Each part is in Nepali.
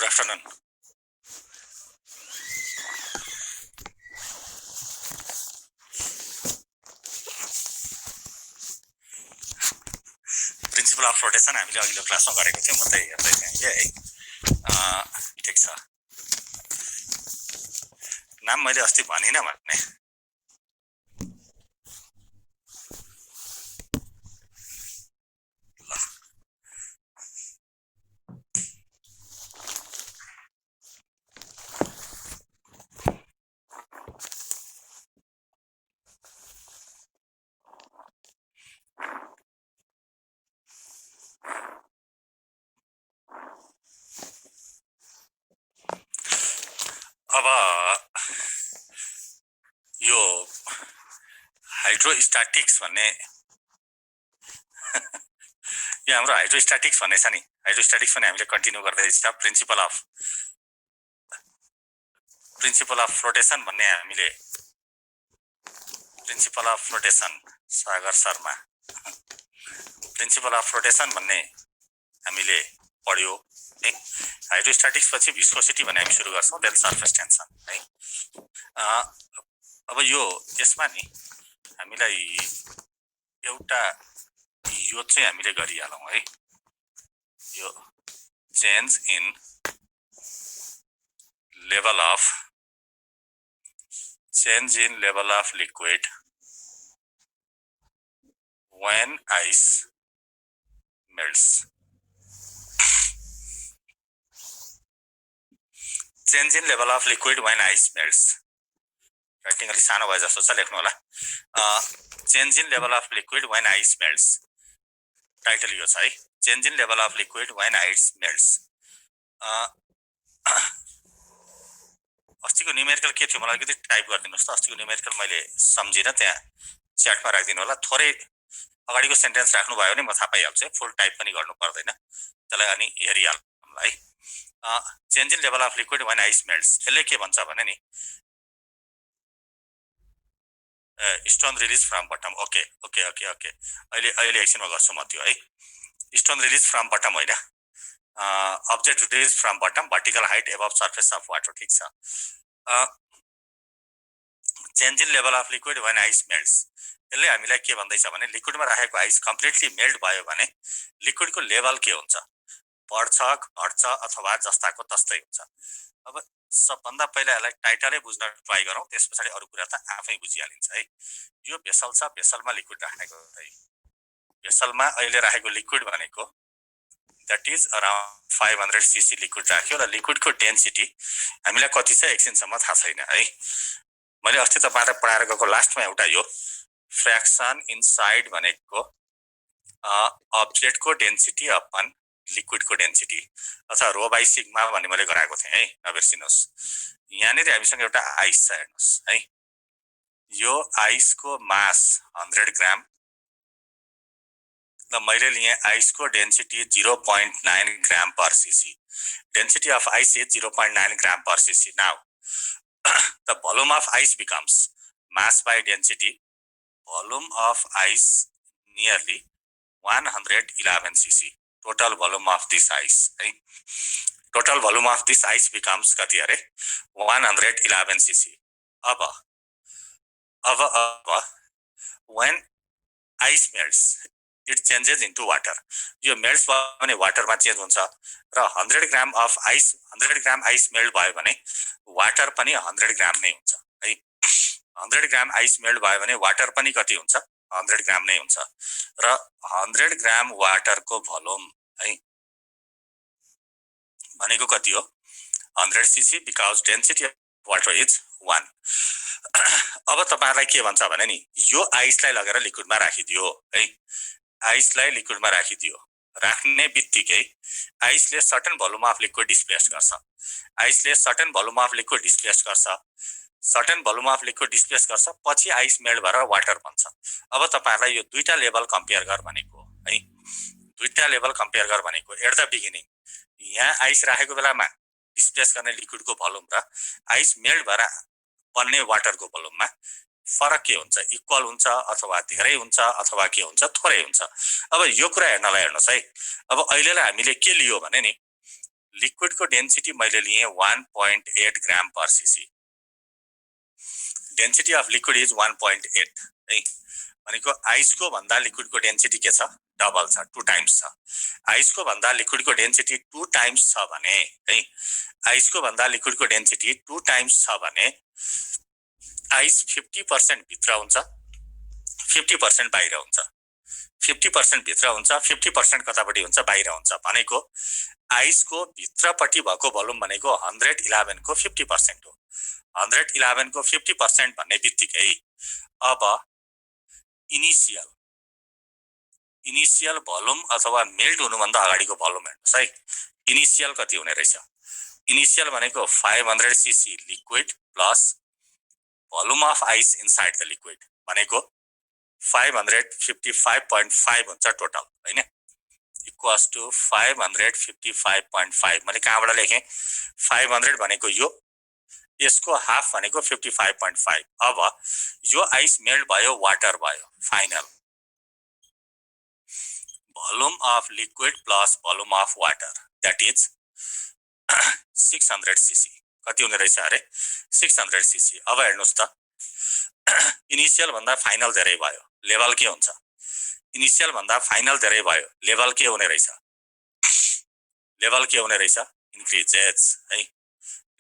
Good afternoon. Principle of flotation हामीले अघिल्लो क्लासमा गरेको थियौँ, म त हेर्दै थिएँ है। ठिक छ। नाम मैले अस्ति भनिनँ भन्ने। अब यो हाइड्रोस्ट्याटिक्स भन्ने यो हाम्रो हाइड्रोस्ट्याटिक्स भन्ने छ नि, हाइड्रोस्ट्याटिक्स पनि हामीले कन्टिन्यू गर्दैछ। प्रिन्सिपल अफ फ्लोटेसन भन्ने हामीले principal of flotation Sagar Sharma principal of flotation भन्ने हामीले पढ्यो है। हाइड्रोस्ट्याटिक्स पछि भिस्कोसिटी भन्ने हामी सुरु गर्छौँ, देन सर्फेस टेन्सन है। अब यो यसमा नि हामीलाई एउटा यो चाहिँ हामीले गरिहालौँ है। यो change in level of liquid when ice melts. Change in level of liquid when ice melts. Writing अलि सानो भए जस्तो छ, लेख्नु होला। Change in level of liquid when ice melts. Title यो छ है, change in level of liquid when ice melts. अस्तिको न्युमेरिकल के थियो मलाई अलिकति टाइप गरिदिनुहोस् त। अस्तिको न्युमेरिकल मैले सम्झिनँ, त्यहाँ च्याटमा राखिदिनु होला। थोरै अगाडिको सेन्टेन्स राख्नु भयो भने म थाहा पाइहाल्छु, फुल टाइप पनि गर्नु पर्दैन, त्यसलाई अनि हेरिहाल्नु है। Change in level of liquid when ice melts, यसले के भन्छ भने नि stone release from bottom. Okay okay okay okay अहिले एकछिनमा गर्छु म त्यो है। स्टोन रिलिज फ्रम बटम होइन, object release from bottom, vertical height above surface of water. ठिक छ। Change in level of liquid when ice melts, यसले हामीलाई के भन्दैछ भने लिक्विडमा राखेको आइस कम्प्लिटली मेल्ट भयो भने लिक्विडको लेभल के हुन्छ, बढ्छ घट्छ अथवा जस्ताको तस्तै हुन्छ। अब सबभन्दा पहिला यसलाई टाइटलै बुझ्न ट्राई गरौँ, त्यस पछाडि अरू कुरा त आफै बुझिहालिन्छ है। यो भेसल छ, भेसलमा लिक्विड राखेको है। भेसलमा अहिले राखेको लिक्विड भनेको that is around 500 cc liquid राख्यो र लिक्विडको डेन्सिटी हामीलाई कति छ एकछिनसम्म थाहा छैन है। मैले अस्ति तपाईँलाई पढाएर गएको लास्टमा एउटा यो फ्र्याक्सन इनसाइड भनेको अब्जेक्टको डेन्सिटी अपन लिक्विडको डेन्सिटी अथवा रो बाई सिग्मा भन्ने मैले गराएको थिएँ है, नबिर्सिनुहोस्। यहाँनिर हामीसँग एउटा आइस छ, हेर्नुहोस् है। यो आइसको मास 100 ग्राम र मैले लिएँ आइसको density 0.9 gram per cc. Density of ice is 0.9 gram per cc. Now the volume of ice becomes mass by density. Volume of ice nearly 111 cc. Total volume of this ice. Right? Total volume of this ice becomes कति अरे 111 cc. अब when ice melts, it changes into water. यो मेल्ट्स भयो भने वाटरमा चेन्ज हुन्छ र 100 ग्राम of ice 100 gram ice melt भयो भने वाटर पनि 100 ग्राम नै हुन्छ है। 100 ग्राम आइस मेल्ट भयो भने वाटर पनि कति हुन्छ, 100 ग्राम नै हुन्छ र 100 ग्राम वाटरको भोल्युम है भनेको कति हो, 100 cc, because density of water is 1। अब तपाईहरुलाई के भन्छ भने नि यो आइसलाई लगेर लिक्विडमा राखिदियो है। आइसलाई लिक्विडमा राखिदियो, राख्ने बित्तिकै आइसले certain volume of liquid displace गर्छ। आइसले certain volume of liquid displace गर्छ, certain volume of liquid displace गर्छ, पछि आइस मेल्ट भएर वाटर बन्छ। अब तपाईहरुलाई यो दुईटा लेभल कम्पेयर गर भनेको है, दुईटा लेभल कम्पेयर गर भनेको एट द बिगिनिङ यहाँ आइस राखेको बेलामा डिस्प्लेस गर्ने लिक्विडको भोल्युम र आइस मेल्ट भएर बन्ने वाटरको भोल्युममा फरक के हुन्छ, इक्वल हुन्छ अथवा धेरै हुन्छ अथवा के हुन्छ, थोरै हुन्छ। अब यो कुरा हेर्नलाई हेर्नुस् है। अब अहिलेलाई हामीले के लियो भने नि लिक्विडको डेन्सिटी मैले लिए 1.8 gram per cc. Density of liquid is 1.8 है। भनेको आइसको भन्दा लिक्विडको डेन्सिटी के छ? डबल छ, 2 टाइम्स छ। आइसको भन्दा लिक्विडको डेन्सिटी 2 टाइम्स छ भने है, आइसको भन्दा लिक्विडको डेन्सिटी 2 टाइम्स छ भने आइस 50% भित्र हुन्छ, 50% बाहिर हुन्छ। 50% भित्र हुन्छ, 50% कतापट्टि हुन्छ? बाहिर हुन्छ। भनेको आइसको भित्रपट्टि भएको भोल्युम भनेको 111 को 50% हो। 111 को 50% भन्ने बित्तिकै अब इनिशियल भोल्युम अथवा मेल्ट हुनुभन्दा अगाडिको भोल्युम हेर्नुहोस् है। इनिशियल कति हुने रहेछ? इनिशियल भनेको 500 CC liquid plus volume of ice inside the liquid भनेको 555.5 हुन्छ टोटल हैन, इक्वल्स टु 555.5। मैले कहाँबाट लेखेँ? 500 भनेको यो, यसको हाफ भनेको 55.5। अब यो आइस मेल्ट भयो, वाटर भयो, final volume of liquid plus volume of water that is 600 CC. कति हुने रहेछ अरे? 600 सीसी। अब हेर्नुस् त, इनिशियल भन्दा फाइनल धेरै भयो, लेभल के हुन्छ? इनिशियल भन्दा फाइनल धेरै भयो, लेभल के हुने रहेछ? लेभल के हुने रहेछ? इन्क्रिजेस है।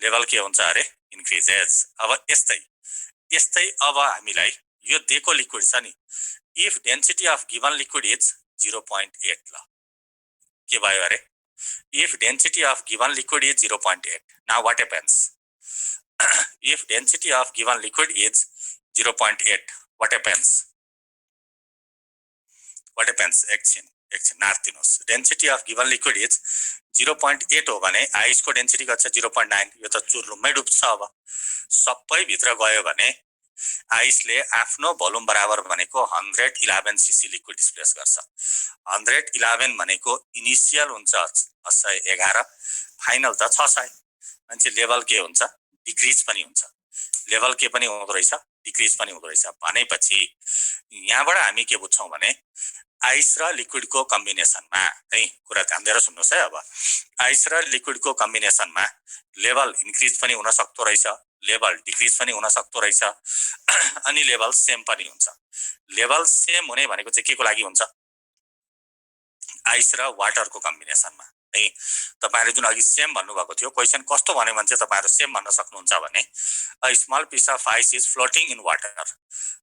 लेभल के हुन्छ अरे? इन्क्रिजेस। अब यस्तै अब हामीलाई यो दिएको लिक्विड छ नि, if density of given liquid is 0.8 ल के भयो अरे? If density of given liquid is 0.8, now what happens? If density of given liquid is 0.8, what happens? What happens? एकछिन नार्तिनुहोस्। Density of given liquid is 0.8 हो भने आइसको डेन्सिटी कति छ? 0.9। यो त चुर्लुम्मै डुब्छ। अब सबै भित्र गयो भने आइसले आफ्नो भोल्युम बराबर भनेको 111 सीसी लिक्विड डिस्प्लेस गर्छ। 111 भनेको इनिशियल हुन्छ 611, फाइनल त 600। मान्छे लेभल के हुन्छ? डिक्रिज पनि हुन्छ। लेभल के पनि हुँदो रहेछ? डिक्रिज पनि हुँदो रहेछ। भनेपछि यहाँबाट हामी के बुझ्छौं भने आइस र लिक्विडको कम्बिनेसनमा है, कुरा ध्यान दिएर सुन्नुहोस् है। अब आइस र लिक्विडको कम्बिनेसनमा लेभल इन्क्रिज पनि हुन सक्दो रहेछ, लेभल डिक्रिज पनि हुन सक्दो रहेछ, अनि लेभल सेम पनि हुन्छ। लेभल सेम हुने भनेको चाहिँ के को लागि हुन्छ? आइस र वाटरको कम्बिनेसनमा है। तपाईहरुले जुन अघि सेम भन्नुभएको थियो, क्वेशन कस्तो भन्यो भने चाहिँ तपाईहरु सेम भन्न सक्नुहुन्छ भने a small piece of ice is floating in water,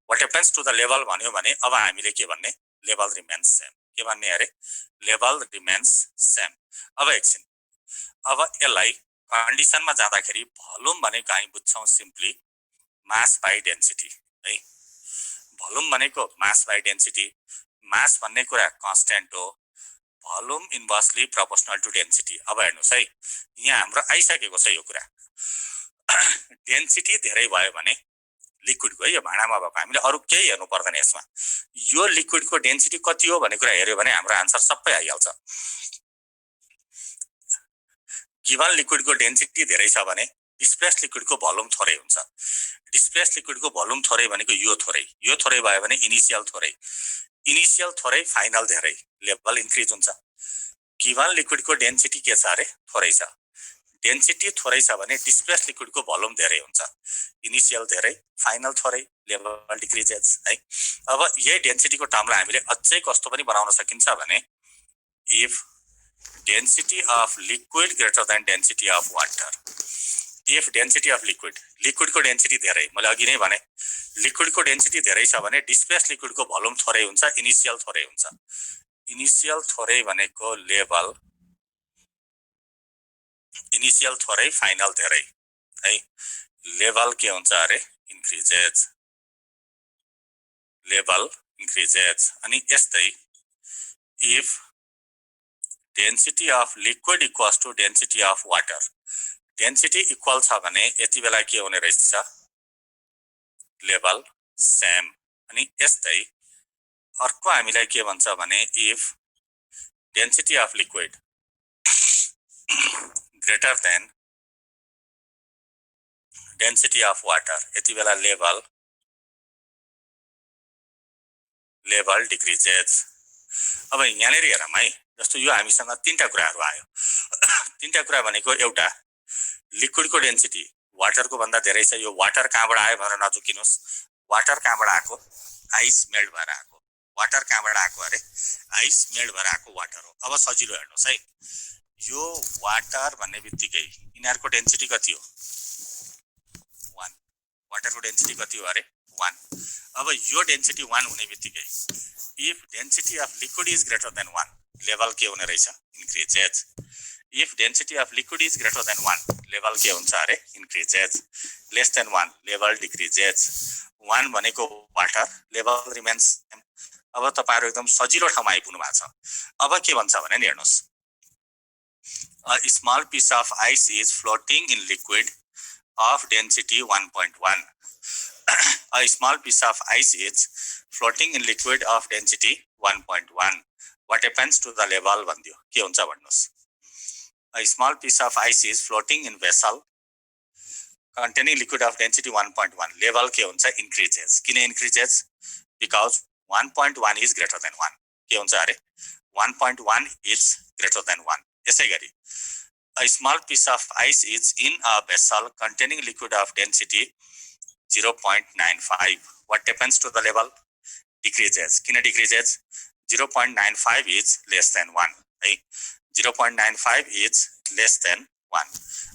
what happens to the level भन्यो भने अब हामीले के भन्ने? Level remains same. के भन्ने अरे? Level remains same. अब एकछिन, अब यसलाई कन्डिसनमा जाँदाखेरि भोल्युम भनेको हामी बुझ्छौं सिम्पली मास बाइ डेन्सिटी है। भोल्युम भनेको मास बाइ डेन्सिटी। मास भन्ने कुरा कन्स्टेन्ट हो, volume inversely proportional to density. अब हेर्नुस् है, यहाँ हाम्रो आइसकेको छ यो कुरा। डेन्सिटी धेरै भयो भने लिक्विडको है, यो भाँडामा भएको, हामीले अरु केही हेर्नु पर्दैन यसमा। यो लिक्विडको डेन्सिटी कति हो भन्ने कुरा हेर्यो भने हाम्रो आन्सर सबै आइहाल्छ। गिवन लिक्विडको डेन्सिटी धेरै छ भने डिस्प्लेस लिक्विडको भोल्युम थोरै हुन्छ। डिस्प्लेस लिक्विडको भोल्युम थोरै भनेको यो थोरै भयो भने इनिशियल थोरै, इनिशियल थोरै फाइनल धेरै, लेभल इन्क्रिज हुन्छ। गिवन लिक्विडको डेन्सिटी के छ अरे? थोरै छ। डेन्सिटी थोरै छ भने डिस्प्लेस लिक्विडको भोल्युम धेरै हुन्छ, इनिशियल धेरै, फाइनल थोरै, लेभल डिक्रिजेस है। अब यही डेन्सिटीको टर्मलाई हामीले अझै कस्तो पनि बनाउन सकिन्छ भने if density of liquid greater than density of water, if density of liquid को डेन्सिटी धेरै, मैले अघि नै भने लिक्विड को डेन्सिटी धेरै छ भने डिस्प्लेस लिक्विड को भोल्युम थोरै हुन्छ, इनिशियल थोरै हुन्छ। इनिशियल थोरै भनेको लेभल, इनिशियल थोरै फाइनल धेरै है। लेभल के हुन्छ अरे? Increases, level increases. अनि यस्तै if density of liquid equals to density of water, density equal छ भने यति बेला के हुने रहेछ? Level same. अनि यस्तै अर्को हामीलाई के भन्छ भने if density of liquid greater than density of water, यति बेला लेभल डिक्रिजेस। अब यहाँनेर हेरौँ है, जस्तो यो हामीसँग तीनटा कुराहरु आयो। तीनटा कुरा भनेको एउटा लिक्विडको डेन्सिटी वाटरको भन्दा धेरै छ। यो वाटर कहाँबाट आयो भनेर नजुकिनुहोस्। वाटर कहाँबाट आएको? आइस मेल्ट भएर आएको। वाटर कहाँबाट आएको अरे? आइस मेल्ट भएर आएको वाटर हो। अब सजिलो हेर्नुहोस् है, यो वाटर भन्ने बित्तिकै यिनीहरूको डेन्सिटी कति हो? 1। वाटरको डेन्सिटी कति हो अरे? 1। अब यो डेन्सिटी 1 हुने बित्तिकै if density of liquid is greater than 1 level के हुने रहेछ? Increases. If density of liquid is greater than 1 level के हुन्छ अरे? Increases. Less than 1 level decreases. 1 भनेको वाटर, लेभल रिमेन्स सेम। अब तपाईहरु एकदम सजिलो ठाउँमा आइपुग्नु भएको छ। अब के भन्छ भने नि हेर्नुस्, a small piece of ice is floating in liquid of density 1.1. A small piece of ice is floating in liquid of density 1.1. What happens to the level भन्दियो? के हुन्छ भन्नुस्? A small piece of ice is floating in vessel containing liquid of density 1.1. Level के हुन्छ? Increases. किन increases? Because 1.1 is greater than 1. के हुन्छ अरे? 1.1 is greater than 1. यसै गरी a small piece of ice is in a vessel containing liquid of density 0.95. What happens to the level? Decreases. किन decreases? 0.95 is less than 1. है 0.95 is less than 1.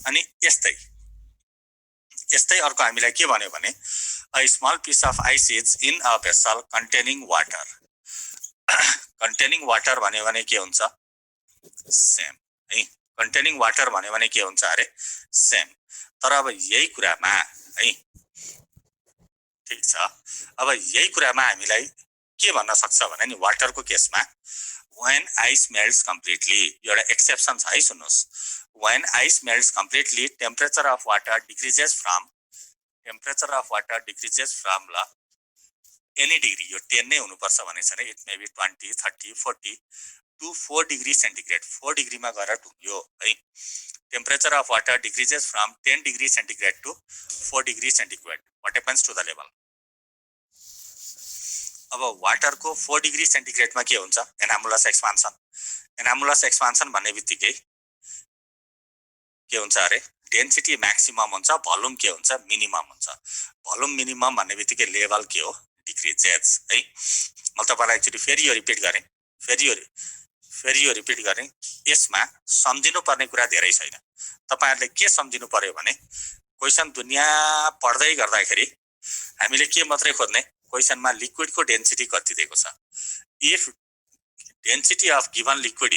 अनि यस्तै यस्तै अर्को हामीलाई के भन्यो भने a small piece of ice is in a vessel containing water. containing water भन्यो भने के हुन्छ? सेम है। containing water भन्यो भने के हुन्छ अरे? सेम। तर अब यही कुरामा है, ठीक छ, अब यही कुरामा हामीलाई के भन्न सक्छ भने नि वाटरको केसमा when ice melts completely, एउटा एक्सेप्सन छ है, सुन्नुस्। when ice melts completely temperature of water decreases from ल any degree, यो 10 नै हुनुपर्छ भनेछ नि, it may be 20 30 40 to 4 degree centigrade, 4 degree मा गएर टुक्यो है। temperature of water decreases from 10 degree centigrade to 4 degree centigrade. What happens to the level? अब वाटर को 4 डिग्री सेन्टिग्रेड मा के हुन्छ? एनामुलस एक्सपान्सन। एनामुलस एक्सपान्सन भन्ने बित्तिकै के हुन्छ अरे? डेन्सिटी म्याक्सिमम हुन्छ, भोल्युम के हुन्छ? मिनिमम हुन्छ। भोल्युम मिनिमम भन्ने बित्तिकै लेभल के हो? डिक्रिजेस है। म तपाईलाई एकचोटी फेरि यो रिपिट गरेँ। यसमा सम्झिनु पर्ने कुरा धेरै छैन। तपाईहरुले के सम्झिनु पर्यो भने क्वेशन दुनिया पढ्दै गर्दाखेरि हामीले के मात्रै खोज्ने? क्वेशनमा लिक्विड को डेन्सिटी कति दिएको छ। If density of given liquid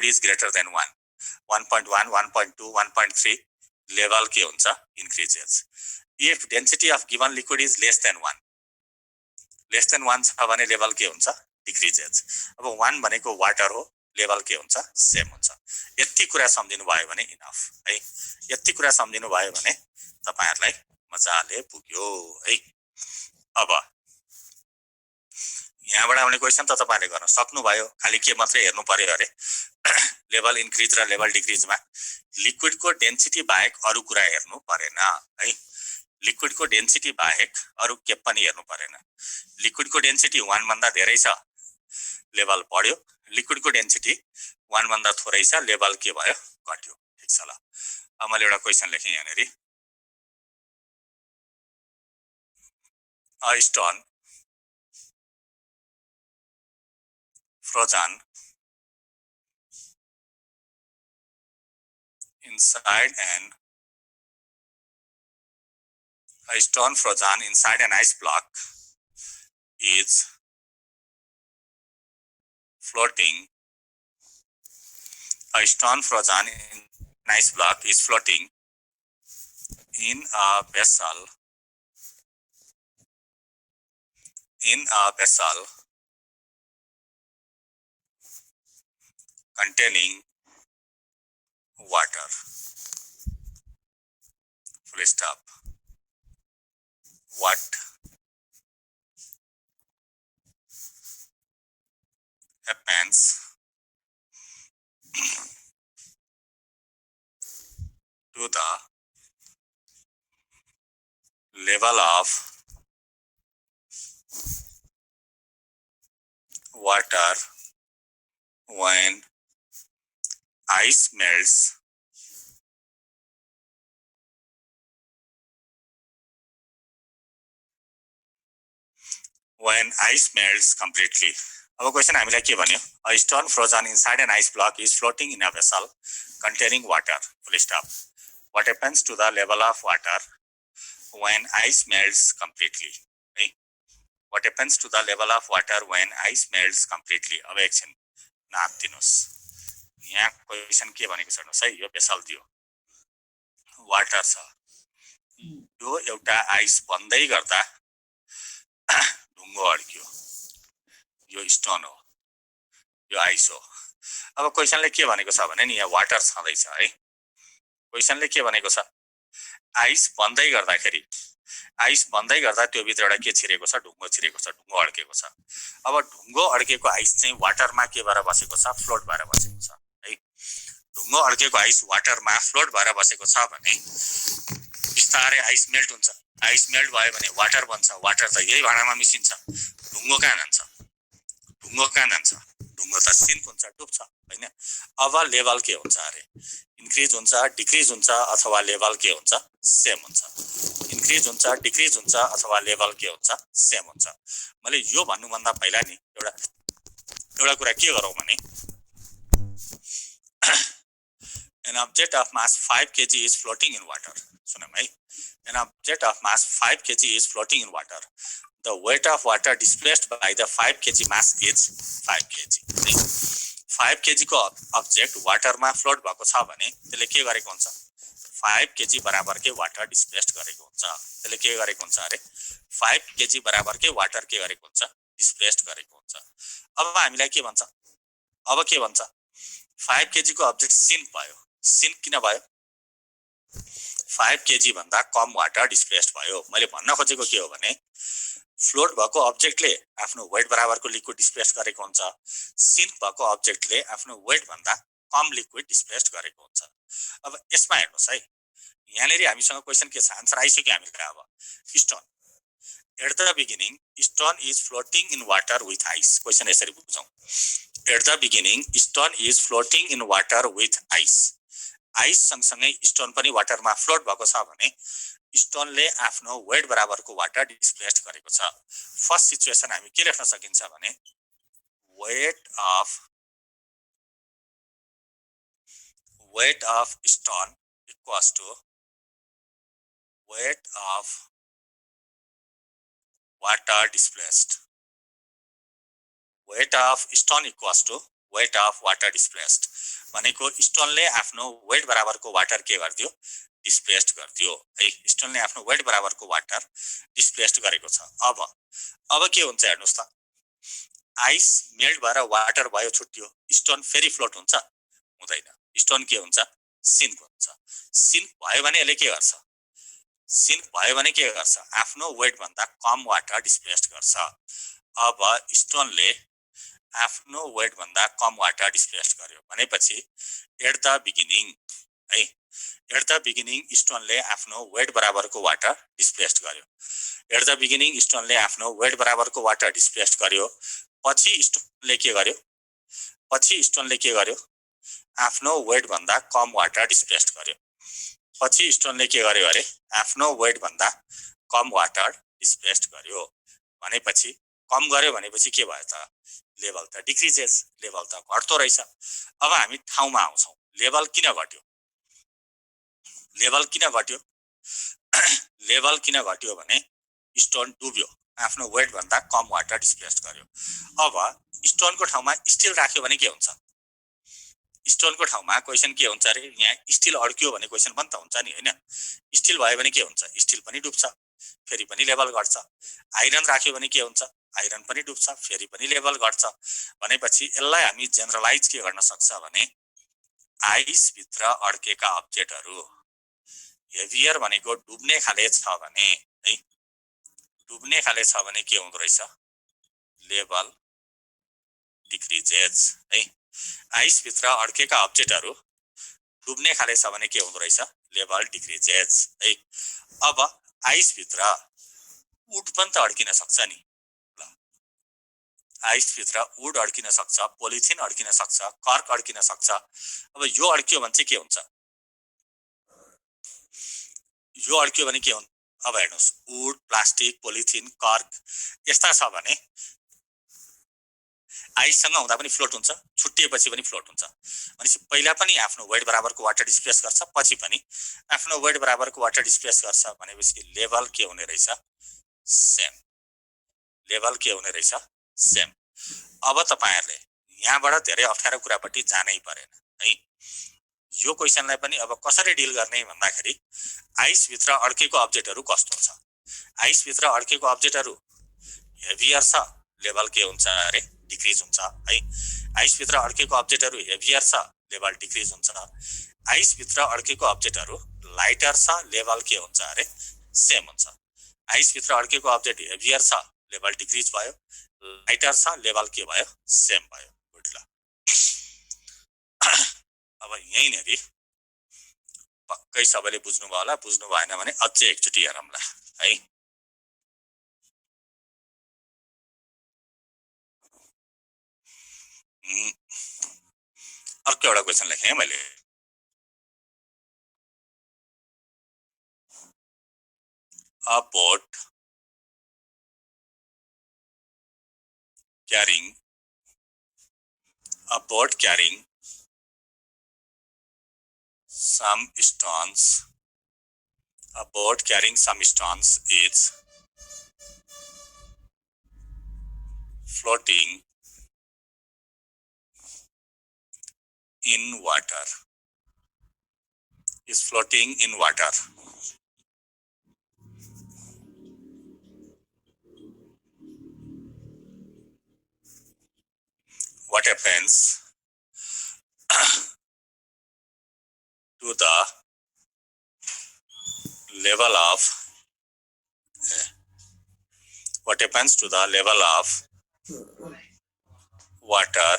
is greater than 1, 1.1 1.2 1.3 level के हुन्छ? Increases. If density of given liquid is less than 1 छ भने लेभल के हुन्छ? डिक्रिजेस। अब 1 भनेको वाटर हो, लेभल के हुन्छ? सेम हुन्छ। यति कुरा सम्झिनु भयो भने इनफ है। यति कुरा सम्झिनु भयो भने तपाईहरुलाई मजाले पुग्यो है। अब यहाँबाट आउने क्वेशन त तपाईहरुले गर्न सक्नु भयो, खाली के मात्रै हेर्नु पर्यो अरे लेभल इन्क्रिज र लेभल डिक्रिज मा लिक्विड को डेन्सिटी बाहेक अरु कुरा हेर्नु परेन है। लिक्विड को डेन्सिटी बाहेक अरु के पनि हेर्नु परेन। लिक्विड को डेन्सिटी 1 भन्दा धेरै छ, लेभल बढ्यो। लिक्विड को डेन्सिटी 1 भन्दा थोरै छ, लेभल के भयो? घट्यो। ठीक छ ल। अब मैले एउटा क्वेशन लेखेँ यहाँनेरि। A stone frozen inside an ice block is floating. A stone frozen in an ice block is floating in a vessel containing water. Full stop. What happens to the level of water when ice melts when ice melts completely. अब क्वेसन हामीलाई के भन्यो? A stone frozen inside an ice block is floating in a vessel containing water. Full stop. What happens to the level of water when ice melts completely? है? What happens to the level of water when ice melts completely? अब एकछिन नाप दिनुस्. यहाँ क्वेसन के भनेको छ हेर्नुस् है, यो भेसल दियो, वाटर छ, यो एउटा आइस बन्दै गर्दा ढुङ्गो अड्क्यो, यो स्टोन हो, यो आइस हो. अब क्वेसनले के भनेको छ भने नि यहाँ वाटर छँदैछ है. क्वेसनले के भनेको छ? आइस बन्दै गर्दाखेरि त्यो भित्रबाट के छिरेको छ? ढुङ्गो छिरेको छ, ढुङ्गो अड्केको छ. अब ढुङ्गो अड्केको आइस चाहिँ वाटरमा के भएर बसेको छ? फ्लोट भएर बसेको छ है. ढुङ्गो अड्केको आइस वाटरमा फ्लोट भएर बसेको छ भने बिस्तारै आइस मेल्ट हुन्छ. आइस मेल्ट भयो भने वाटर बन्छ. वाटर त यही भाँडामा मिसिन्छ. ढुङ्गो कहाँ जान्छ? ढुङ्गो त सिन्क हुन्छ, डुब्छ हैन. अब लेभल के हुन्छ अरे? इन्क्रिज हुन्छ, डिक्रिज हुन्छ, अथवा लेभल के हुन्छ? सेम हुन्छ. इन्क्रिज हुन्छ, डिक्रिज हुन्छ, अथवा लेभल के हुन्छ? सेम हुन्छ. मैले यो भन्नुभन्दा पहिला नि एउटा कुरा के गरौँ भने an object of mass 5 kg is floating in water. सुनौँ है. An object of mass 5 kg is floating in water. The weight of water displaced by the 5 kg mass is 5 kg. 5 kg को object वाटरमा फ्लोट भएको छ भने त्यसले के गरेको हुन्छ? 5 kg बराबर के वाटर डिस्प्लेस्ड गरेको हुन्छ. त्यसले के गरेको हुन्छ अरे? 5 kg बराबर के वाटर के गरेको हुन्छ? डिस्प्लेस्ड गरेको हुन्छ. अब हामीलाई के भन्छ? 5 kg को अब्जेक्ट सिन्क भयो. सिन्क किन भयो? 5 kg भन्दा कम वाटर डिस्प्लेस्ड भयो. मैले भन्न खोजेको के हो भने फ्लोट भएको अब्जेक्टले आफ्नो वेट बराबरको लिक्विड डिस्प्लेस्ड गरेको हुन्छ. सिन्क भएको अब्जेक्टले आफ्नो वेट भन्दा कम लिक्विड डिस्प्लेस्ड गरेको हुन्छ. अब यसमा हेर्नुस् है, यहाँनेरि हामीसँग क्वेसन के छ? आन्सर आइसक्यो हामीलाई. अब stone at the beginning stone is floating in water with ice. Question यसरी बुझौँ. At the beginning stone is floating in water with ice. Ice सँगसँगै स्टोन पनि वाटरमा फ्लोट भएको छ भने स्टोनले आफ्नो वेट बराबरको वाटर डिस्प्लेस्ड गरेको छ. फर्स्ट सिचुएसन हामी के लेख्न सकिन्छ भने weight of stone equals to weight of water displaced. Weight of stone equals to weight of water displaced. भनेको स्टोनले आफ्नो वेट बराबरको वाटर के गर्दियो? डिस्प्लेस्ड गर्दियो है. स्टोनले आफ्नो वेट बराबरको वाटर डिस्प्लेस्ड गरेको छ. अब के हुन्छ हेर्नुस् त. आइस मेल्ट भएर वाटर भयो, छुट्टियो. स्टोन फेरि फ्लोट हुन्छ? हुँदैन. स्टोन के हुन्छ? सिन्क हुन्छ. सिन्क भयो भने यसले के गर्छ? आफ्नो वेट भन्दा कम वाटर डिस्प्लेस्ड गर्छ. अब स्टोनले आफ्नो वेट भन्दा कम वाटर डिस्प्लेस्ड गर्यो भनेपछि एट द बिगिनिङ स्टोनले आफ्नो वेट बराबरको वाटर डिस्प्लेस्ड गर्यो. एट द बिगिनिङ स्टोनले आफ्नो वेट बराबरको वाटर डिस्प्लेस्ड गर्यो. पछि स्टोनले के गर्यो? आफ्नो वेट भन्दा कम वाटर डिस्प्लेस्ड गर्यो. पछि स्टोनले के गर्यो अरे? आफ्नो वेट भन्दा कम वाटर डिस्प्लेस्ड गर्यो भनेपछि कम गर्यो भनेपछि के भयो त? लेभल त डिक्रिजेस, लेभल त घट्दो रहेछ. अब हामी ठाउँमा आउँछौँ. लेभल किन घट्यो? लेभल किन घट्यो भने स्टोन डुब्यो, आफ्नो वेट भन्दा कम वाटर डिस्प्लेस्ड गर्यो. अब स्टोनको ठाउँमा स्टिल राख्यो भने के हुन्छ? स्टोनको ठाउँमा क्वेसन के हुन्छ अरे? यहाँ स्टिल अड्क्यो भने क्वेसन पनि त हुन्छ नि हैन? स्टिल भयो भने के हुन्छ? स्टिल पनि डुब्छ, फेरि पनि लेभल घट्छ. आइरन राख्यो भने के हुन्छ? आइरन पनि डुब्छ, फेरि पनि लेभल घट्छ. भनेपछि यसलाई हामी जेनरलाइज के गर्न सक्छ भने आइस भित्र अड्केका अब्जेक्टहरु हेभियर भनेको डुब्ने खाले छ भने है, डुब्ने खाले छ भने के हुँदो रहेछ? लेभल डिक्रिजेस है. आइस भित्र अड्केका अब्जेक्टहरु डुब्ने खाले छ भने के हुँदो रहेछ? लेभल डिक्रिजेस है. अब आइस भित्र उड पनि त अड्किन सक्छ नि. ल आइसभित्र वुड अड्किन सक्छ, पोलिथिन अड्किन सक्छ, कर्क अड्किन सक्छ। अब यो अड्कियो भने चाहिँ के हुन्छ? यो अड्कियो भने के हुन्छ? अब हेर्नुहोस्, वुड, प्लास्टिक, पोलिथिन, कर्क यस्ता छ भने आइससँग हुँदा पनि फ्लोट हुन्छ, छुट्टिएपछि पनि फ्लोट हुन्छ। भनेपछि पहिला पनि आफ्नो वेट बराबरको वाटर डिस्प्लेस गर्छ, पछि पनि आफ्नो वेट बराबरको वाटर डिस्प्लेस गर्छ भनेपछि लेभल के हुने रहेछ? सेम। लेभल के हुने रहेछ? सेम। अब तपाईहरुले यहाँबाट धेरै अप्ठ्यारो कुरापट्टि जानै परेन है। यो क्वेशनलाई पनि अब कसरी डिल गर्ने भन्दाखेरि आइस भित्र अड्केको अब्जेक्टहरु कस्तो छ? आइस भित्र अड्केको अब्जेक्टहरु हेभियर छ, लेभल के हुन्छ अरे? डिक्रिज हुन्छ है। आइस भित्र अड्केको अब्जेक्टहरु हेभियर छ, लेभल डिक्रिज हुन्छ। आइस भित्र अड्केको अब्जेक्टहरु लाइटर छ, लेभल के हुन्छ अरे? सेम हुन्छ। आइस भित्र अड्केको अब्जेक्ट हेभियर छ, लेभल डिक्रिज भयो। लाइटर छ, लेभल के भयो? सेम भयो। गुड ल। अब यहीँनेरि पक्कै सबैले बुझ्नु भयो होला, बुझ्नु भएन भने अझै एकचोटि हेरौँला है। अर्को एउटा क्वेशन लेखेँ है मैले। A boat carrying some stones. A boat carrying some stones is floating in water. Is floating in water. What happens to the level of water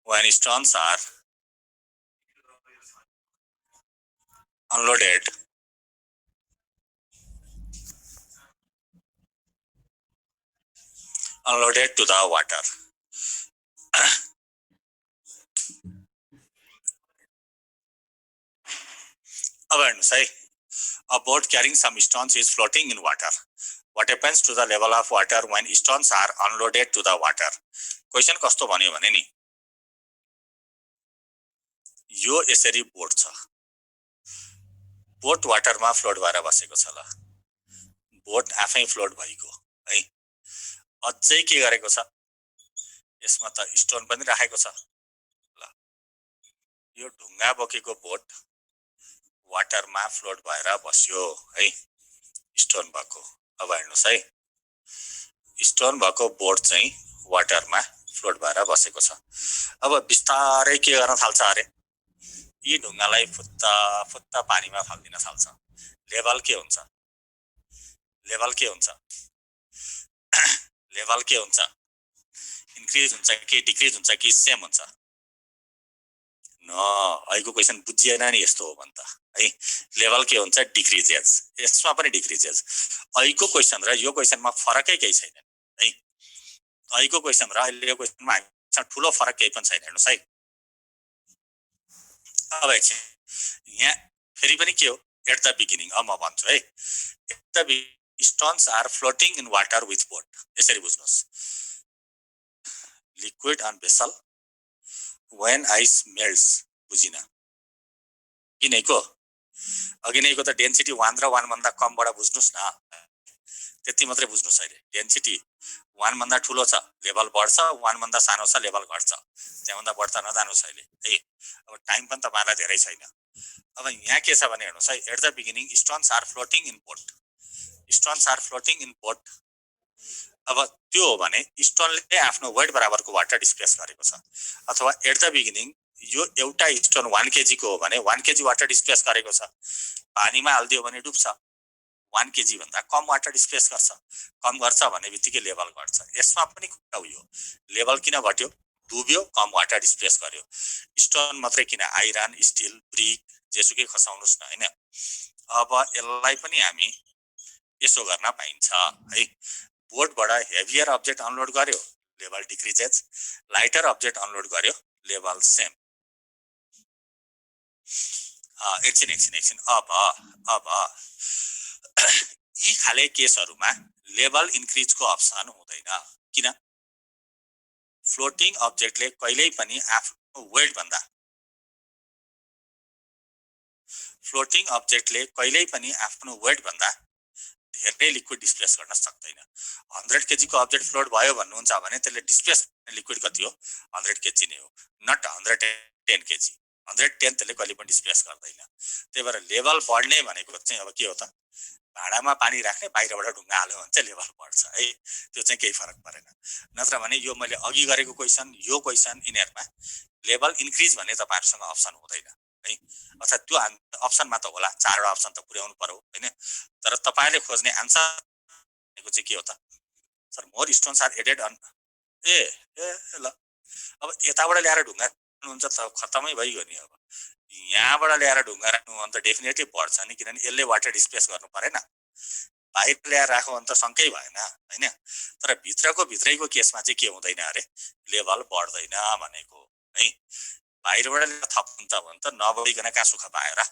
when stones are unloaded to the water. अब हेर्नुस् है, a boat carrying some stones is floating in water. What happens to the level of water when stones are unloaded to the water? Question कस्तो भन्यो भने नि, यो यसरी बोट छ, बोट वाटरमा फ्लोट भएर बसेको छ। ल, बोट आफै फ्लोट भएको है। अझै के गरेको छ, यसमा त स्टोन पनि राखेको छ। ल, यो ढुङ्गा बोकेको बोट वाटरमा फ्लोट भएर बस्यो है, स्टोन भएको। अब हेर्नुस् है, स्टोन भएको बोट चाहिँ वाटरमा फ्लोट भएर बसेको छ। अब बिस्तारै के गर्न थाल्छ अरे, यी ढुङ्गालाई फुत्ता फुत्ता पानीमा फाल्दिन थाल्छ। लेभल के हुन्छ? लेभल के हुन्छ? लेभल के हुन्छ? इन्क्रिज हुन्छ कि डिक्रिज हुन्छ कि सेम हुन्छ? न, अहिलेको क्वेशन बुझिएन नि यस्तो हो भने त है। लेभल के हुन्छ? डिक्रिजेज। यसमा पनि डिक्रिजेज। अहिलेको क्वेशन र यो क्वेशनमा फरकै केही छैन है। अहिलेको क्वेशन र अहिलेको क्वेशनमा ठुलो फरक केही पनि छैन। हेर्नुस् है, अब एकछिन यहाँ फेरि पनि के हो, एट द बिगिनिङ। अब म भन्छु है, at the stones are floating in water with boat. यसरी बुझ्नुस्, liquid on vessel when ice melts. बुझिन? अघि नैको त डेन्सिटी 1 र 1 भन्दा कमबाट बुझ्नुस् न, त्यति मात्रै बुझ्नुस्। अहिले डेन्सिटी 1 भन्दा ठुलो छ, लेभल बढ्छ, 1 भन्दा सानो छ, लेभल घट्छ। त्यहाँभन्दा बढ्ता नजानुस् अहिले है। अब टाइम पनि तपाईहरुलाई धेरै छैन। अब यहाँ के छ भने हेर्नुस् है, at the beginning stones are floating in boat. stones are floating in boat. अब त्यो हो भने स्टोनले आफ्नो वेट बराबरको वाटर डिस्प्लेस गरेको छ, अथवा एट द बिगिनिङ यो एउटा स्टोन 1 केजी को हो भने 1 केजी वाटर डिस्प्लेस गरेको छ। पानीमा हाल्दियो भने डुब्छ, 1 केजी भन्दा कम वाटर डिस्प्लेस गर्छ। कम गर्छ भने बित्तिकै लेभल घट्छ। यसमा पनि कुरा हो, यो लेभल किन घट्यो? डुब्यो, कम वाटर डिस्प्लेस गर्यो। स्टोन मात्रै किन, आइरन, स्टिल, ब्रिक जेसुकै खसाउनुस् न हैन। अब यसलाई पनि हामी यसो गर्न पाइन्छ है। बोर्डबाट हेभियर अब्जेक्ट अनलोड गर्यो, level decreases, lighter object unload गर्यो, लेभल सेम। एकछिन अब यी खाले केसहरुमा लेभल इन्क्रिजको अप्सन हुँदैन। किन? फ्लोटिङ अब्जेक्टले कहिल्यै पनि आफ्नो वेट भन्दा धेरै लिक्विड डिस्प्लेस गर्न सक्दैन। 100 केजी को अब्जेक्ट फ्लोट भयो भन्नुहुन्छ भने त्यसले डिस्प्लेस लिक्विड कति हो? 100 केजी नै हो, नट 110 केजी। 110 त्यसले कहिले पनि डिस्प्लेस गर्दैन। त्यही भएर लेभल बढ्ने भनेको चाहिँ अब के हो त? भाँडामा पानी राख्ने, बाहिरबाट ढुङ्गा हाल्यो भने चाहिँ लेभल बढ्छ है। त्यो चाहिँ केही फरक परेन। नत्र भने यो मैले अघि गरेको क्वेशन, यो क्वेशन यिनीहरुमा लेभल इन्क्रिज भन्ने तपाईहरुसँग अप्सन हुँदैन है। अर्थात् त्यो अप्सनमा त होला, 4 वटा अप्सन त पुर्याउनु पर्यो हैन। तर तपाईहरुले खोज्ने आन्सर भनेको चाहिँ के हो त? Sir more stones are added on ल अब यताबाट ल्याएर ढुङ्गा राख्नुहुन्छ त खत्तमै भइगयो नि। अब यहाँबाट ल्याएर ढुङ्गा राख्नु भने त डेफिनेटली बढ्छ नि, किनभने यसले वाटर डिस्प्लेस गर्नु परेन। बाहिर ल्याएर राख्यो भने त शंकै भएन हैन। तर भित्रैको केसमा चाहिँ के हुँदैन अरे, लेभल बढ्दैन भनेको है। बाहिरबाट ल्याएर थप्नु त भने त नबढिकन कहाँ सुख पायो र?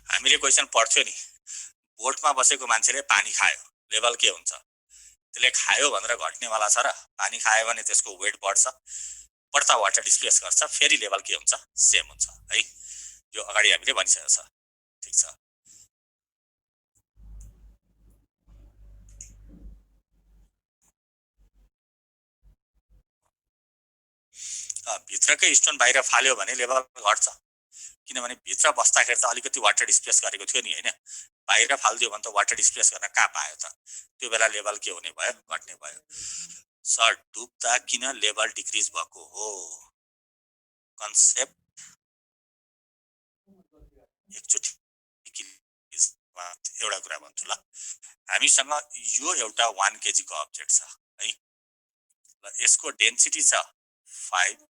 हामीले क्वेशन पढ्थ्यो नि, बोटमा बसेको मान्छेले पानी खायो, लेभल के हुन्छ? त्यसले खायो भनेर घट्नेवाला छ र? पानी खायो भने त्यसको वेट बढ्छ, बढ्ता वाटर डिस्प्लेस गर्छ, फेरि लेभल के हुन्छ? सेम हुन्छ है। यो अगाडि हामीले भनिसकेको छ। ठीक छ। भित्रकै स्टोन बाहिर फाल्यो भने लेभल घट्छ, किनभने भित्र बस्दाखेरि त अलिकति वाटर डिस्प्लेस गरेको थियो नि हैन। बाहिर फाल्दियो भने त वाटर डिस्प्लेस गर्न कहाँ पायो त? त्यो बेला लेभल के हुने भयो? घट्ने भयो। सर डुब्दा किन लेभल डिक्रिज भएको हो? कन्सेप्ट एकचोटि एउटा कुरा भन्छु ल। हामीसँग यो एउटा 1 केजी को अब्जेक्ट छ है। ल यसको डेन्सिटी छ 5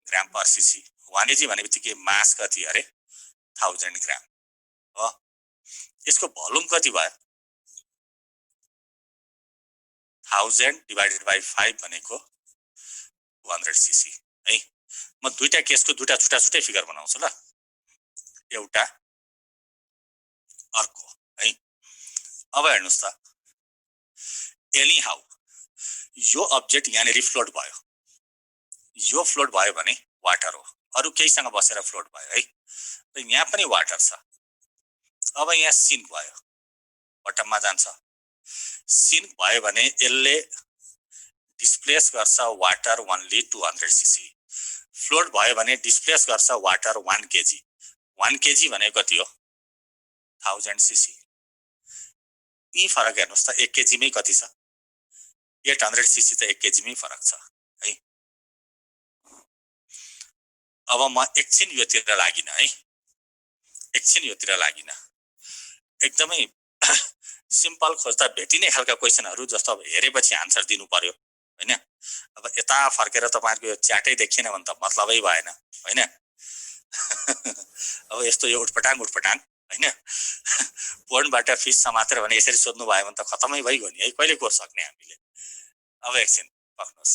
ग्राम पर सीसी। 1 केजी भनेबित्तिकै मास कति अरे? 1000 ग्राम हो। यसको भोल्युम कति भयो? 1000 डिवाइडेड बाइ 5 भनेको 200 सीसी है। म दुईटा केसको दुईटा छुट्टै फिगर बनाउँछु ल, एउटा अर्को है। अब हेर्नुस् त, एनी हाउ यो अब्जेक्ट यहाँनेरि फ्लोट भयो, यो फ्लोट भयो भने वाटर हो, अरु केहीसँग बसेर फ्लोट भयो है। र यहाँ पनि वाटर छ। अब यहाँ सिन्क भयो, बटममा जान्छ। सिन्क भयो भने यसले डिस्प्लेस गर्छ वाटर ओन्ली 200 सीसी। फ्लोट भयो भने डिस्प्लेस गर्छ वाटर 1 केजी। 1 केजी भनेको कति हो? 1000 सीसी। यी फरक हेर्नुस् त, 1 केजी मै कति छ? 800 सीसी त 1 केजी मै फरक छ है। अब म एकछिन योतिर लागिन है, एकदमै सिम्पल खोज्दा भेटिने खालका क्वेशनहरु जस्तो अब हेरेपछि आन्सर दिनु पर्यो हैन। अब यता फर्केर तपाईहरुको यो च्याटै देखिएन भने त मतलबै भएन हैन। अब यस्तो यो उटपटाङ हैन। पोन्डबाट फिस समातेर भने यसरी सोध्नु भयो भने त खतमै भइगयो नि है। कहिले कोर्स सक्ने हामीले? अब एकछिन पक्नुस्।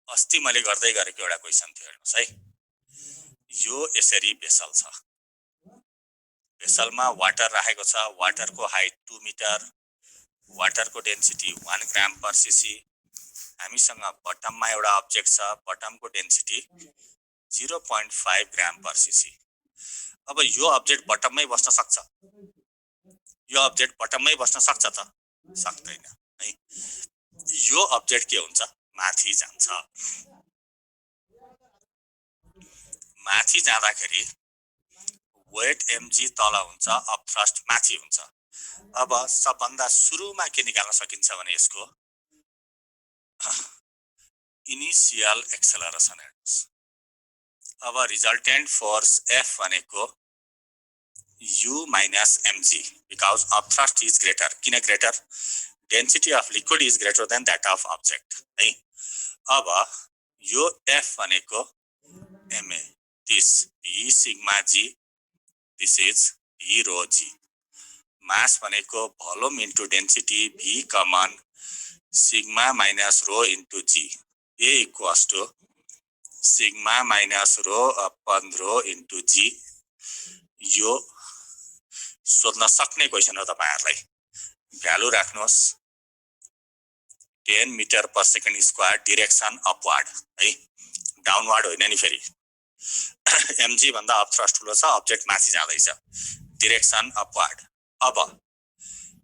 अस्ति मैले गर्दै गरेको एउटा क्वेशन थियो, हेर्नुस् है। यो यसरी भेसल छ, भेसलमा वाटर राखेको छ। वाटरको हाइट 2 मिटर, वाटरको डेन्सिटी 1 ग्राम पर सीसी। हामीसँग बटममा एउटा अब्जेक्ट छ, बटमको डेन्सिटी 0.5 ग्राम पर सीसी। अब यो अब्जेक्ट बटममै बस्न सक्छ? यो अब्जेक्ट बटममै बस्न सक्छ त? सक्दैन है। यो अब्जेक्ट के हुन्छ? माथि जान्छ। माथि जाँदाखेरि वेट mg तल हुन्छ, अप थ्रस्ट माथि हुन्छ। अब सबभन्दा सुरुमा के निकाल्न सकिन्छ भने यसको इनिशियल एक्सेलरेसन हेर्नुस्। अब रिजल्टेन्ट फोर्स F भनेको U minus mg because upthrust is greater. किन greater? Density of liquid is greater than that of object. है अब यो F भनेको ma, this V sigma g, this is V rho g. Mass भनेको volume into density V common sigma minus rho into g. A equals to sigma minus rho upon rho into g. यो सोध्न सक्ने क्वेशन हो तपाईहरुलाई. भ्यालु राख्नुहोस् 10 metre per second square direction upward है, डाउनवार्ड होइन नि फेरि. mg भन्दा अपथ्रस्ट ठुलो छ, अब्जेक्ट माथि जाँदैछ, डिरेक्सन अपवार्ड. अब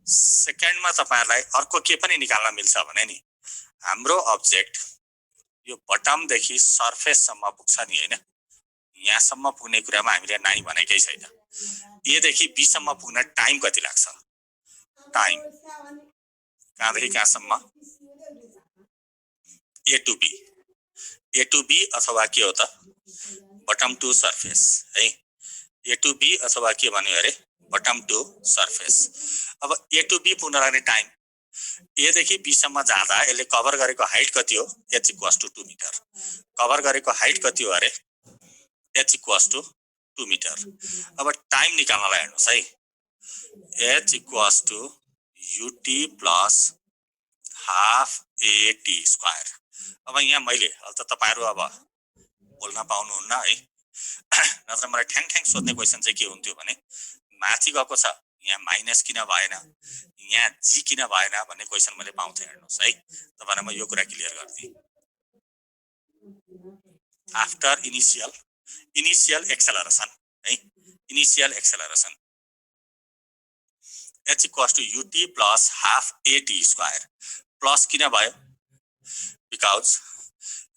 सेकेन्डमा तपाईहरुलाई अर्को के पनि निकाल्न मिल्छ भने नि, हाम्रो अब्जेक्ट यो बटम देखि सरफेस सम्म पुग्छ नि हैन, यहाँसम्म पुग्ने कुरामा हामीले नाइ भनेकै छैन. ए देखि बी सम्म पुग्न टाइम कति लाग्छ? टाइम कहाँदेखि कहाँसम्म? A to B. A to B अथवा के हो त? बटम टु सरफेस है. ए टु बी अथवा के भन्यो अरे? Bottom to surface. अब ए टु बी पुग्न लाग्ने टाइम, ए देखि बी सम्म जाँदा यसले कभर गरेको हाइट कति हो? h equals to 2 metre. Cover गरेको हाइट कति हो अरे? h equals to 2 metre. अब टाइम निकाल्नलाई हेर्नुस् है, h equals to ut plus half at square. अब यहाँ मैले त तपाईहरु अब बोल्न पाउनुहुन्न है, नत्र मलाई ठ्याङ ठ्याङ सोध्ने क्वेशन चाहिँ के हुन्थ्यो भने, माथि गएको छ यहाँ माइनस किन भएन, यहाँ जी किन भएन भन्ने क्वेशन मैले पाउँथे. हेर्नुस् है, तपाईहरुलाई म यो कुरा क्लियर गर्दिए. आफ्टर इनिशियल एक्सेलरेसन है, initial acceleration h equals to ut plus half at square. Plus किन भयो? बिकज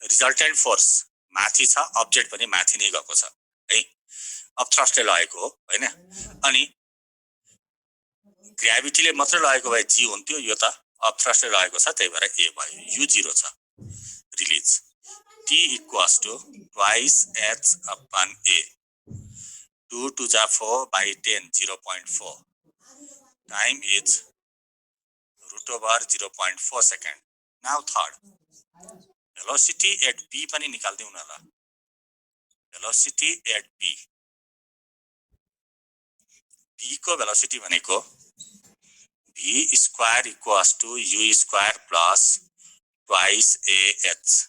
रिजल्टेन्ट फोर्स माथि छ, अब्जेक्ट पनि माथि नै गएको छ है, अपथ्रस्टले लगेको हो हैन. अनि ग्राभिटीले मात्र लगेको भए जी हुन्थ्यो, यो त अपथ्रस्टले लगेको छ, त्यही भएर ए भयो. यु 0 छ. Release t equals to twice h upon a. 2 to the 4 by 10 0.4. Time is root over 0.4 second. Now third, velocity at b पनि निकाल्दिउ न ल. velocity at b, b को velocity भनेको v square equals to u square plus twice ah.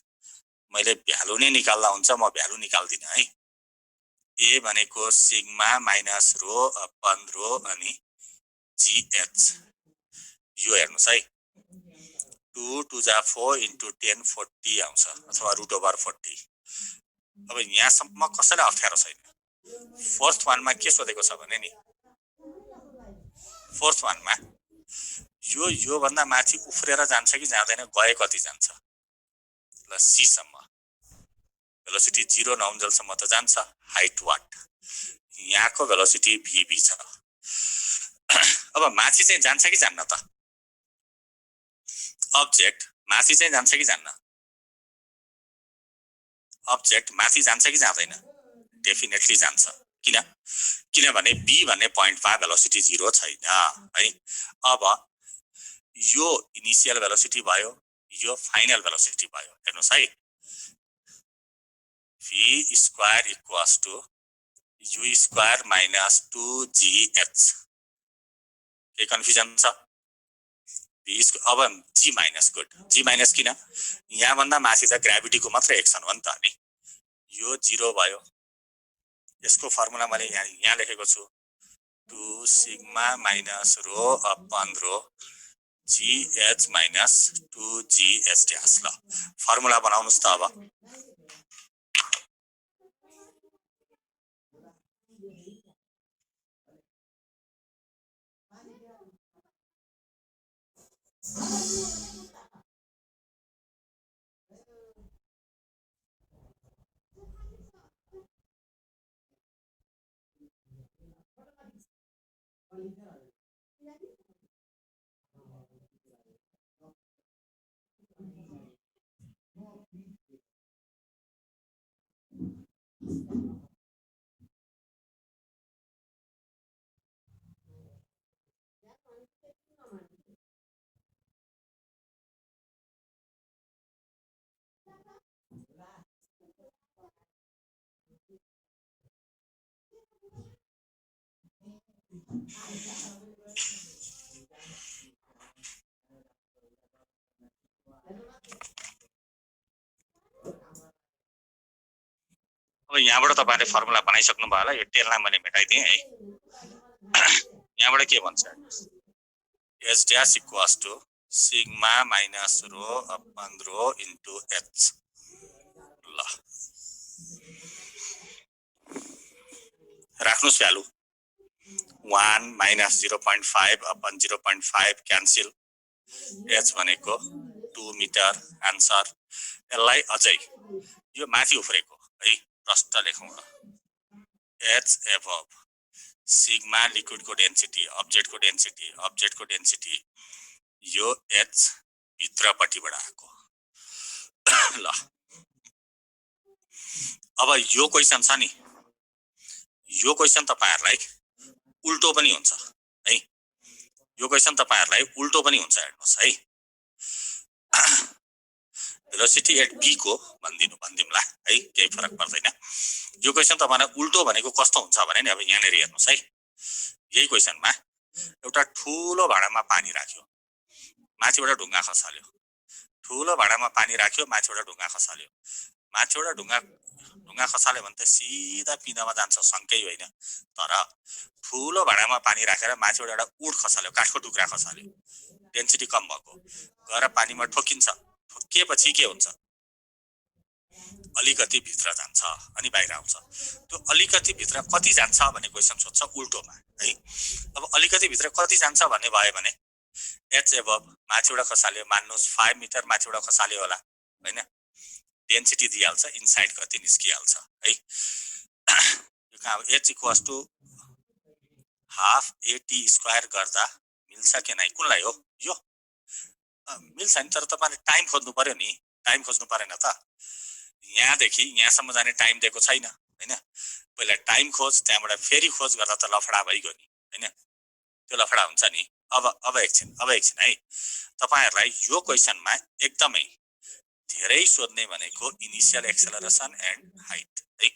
मैले भ्यालु नै निकाल्दा हुन्छ, म भ्यालु निकाल्दिन है. a भनेको sigma minus rho upon rho अनि gh. यो हेर्नुस् है, 2 to the 4 into 10 40 आउँछ अथवा रुट ओभर 40. अब यहाँसम्म कसैलाई अप्ठ्यारो छैन. फोर्थ वानमा के सोधेको छ भने नि, फोर्थ वानमा यो भन्दा माथि उफ्रेर जान्छ कि जाँदैन, गए कति जान्छ ल, सी सम्म. भेलोसिटी 0 नहुन्जेलसम्म त जान्छ. हाइट वाट, यहाँको भेलोसिटी vb छ. अब माथि चाहिँ जान्छ कि जान्न त? अब्जेक्ट माथि चाहिँ जान्छ कि जान्न? अब्जेक्ट माथि जान्छ कि जाँदैन? डेफिनेटली जान्छ. किनभने b भन्ने पोइन्टमा भेलोसिटी 0 छैन है. अब यो इनिशियल भेलोसिटी भयो, यो फाइनल भेलोसिटी भयो. हेर्नुस् है, v square equals to u square minus 2gh. के कन्फ्युजन छ? अब g minus, good. g minus किन? यहाँ भन्दा माथि त ग्राभिटीको मात्र एक्सन हो नि त नि. यो 0 भयो. यसको फर्मुला मैले यहाँ लेखेको छु, 2 सिग्मा माइनस रो अपन रो gh माइनस 2gh ड्याश. ल फर्मुला बनाउनुस् त अब. अब यहाँबाट तपाईहरुले फर्मुला बनाइसक्नु भयो होला, यो टेललाई मैले मेटाइदिएँ है। यहाँबाट के भन्छ? S dash equals to sigma minus rho upon rho into h. ल राख्नुस् value 1 minus 0.5 upon 0.5 cancel, h भनेको 2 मिटर आन्सर। यसलाई अझै यो माथि उफ्रेको है प्रष्ट लेखौँ ल। h above सिग्मा लिक्विडको डेन्सिटी, अब्जेक्टको डेन्सिटी यो h भित्रपट्टिबाट आएको। ल अब यो क्वेशन छ नि, यो क्वेशन तपाईहरुलाई उल्टो पनि हुन्छ है। यो क्वेशन तपाईहरुलाई उल्टो पनि हुन्छ, हेर्नुस् है। भेलोसिटी एट b को भन्दिमला है, केही फरक पर्दैन। यो क्वेशन तपाईहरुलाई उल्टो भनेको कस्तो हुन्छ भने नि, अब यहाँनेर हेर्नुस् है। यही क्वेशनमा एउटा ठूलो भाँडामा पानी राख्यो, माथिबाट ढुङ्गा खसाल्यो। ठूलो भाँडामा पानी राख्यो, माथिबाट ढुङ्गा खसाल्यो। माथिबाट ढुङ्गा खसाल्यो भने त सिधा पिँधमा जान्छ, शङ्कै होइन। तर ठूलो भाँडामा पानी राखेर माथिबाट एउटा उड खसाल्यो, काठको टुक्रा खसाल्यो, डेन्सिटी कम भएको, गएर पानीमा ठोकिन्छ। ठोकिएपछि के हुन्छ? अलिकति भित्र जान्छ अनि बाहिर आउँछ। त्यो अलिकति भित्र कति जान्छ भन्ने क्वेशन सोध्छ उल्टोमा है। अब अलिकति भित्र कति जान्छ भन्ने भयो भने h above माथिबाट खसाल्यो, मान्नुस् 5 मिटर माथिबाट खसाल्यो होला हैन, डेन्सिटी दिइहाल्छ, इनसाइड कति निस्किहाल्छ है। यो कहाँ हो? h equals to half at square गर्दा मिल्छ कि नै? कुनलाई हो यो? मिल्छ नि, तर तपाईले टाइम खोज्नु पर्यो नि। टाइम खोज्नु परेन त? यहाँदेखि यहाँसम्म जाने टाइम दिएको छैन हैन। पहिला टाइम खोज, त्यहाँबाट फेरि खोज गर्दा त लफडा भइगयो नि हैन। त्यो लफडा हुन्छ नि। अब एकछिन है। तपाईहरुलाई यो क्वेशनमा एकदमै धेरै सोध्ने भनेको इनिशियल एक्सेलरेसन एन्ड हाइट है।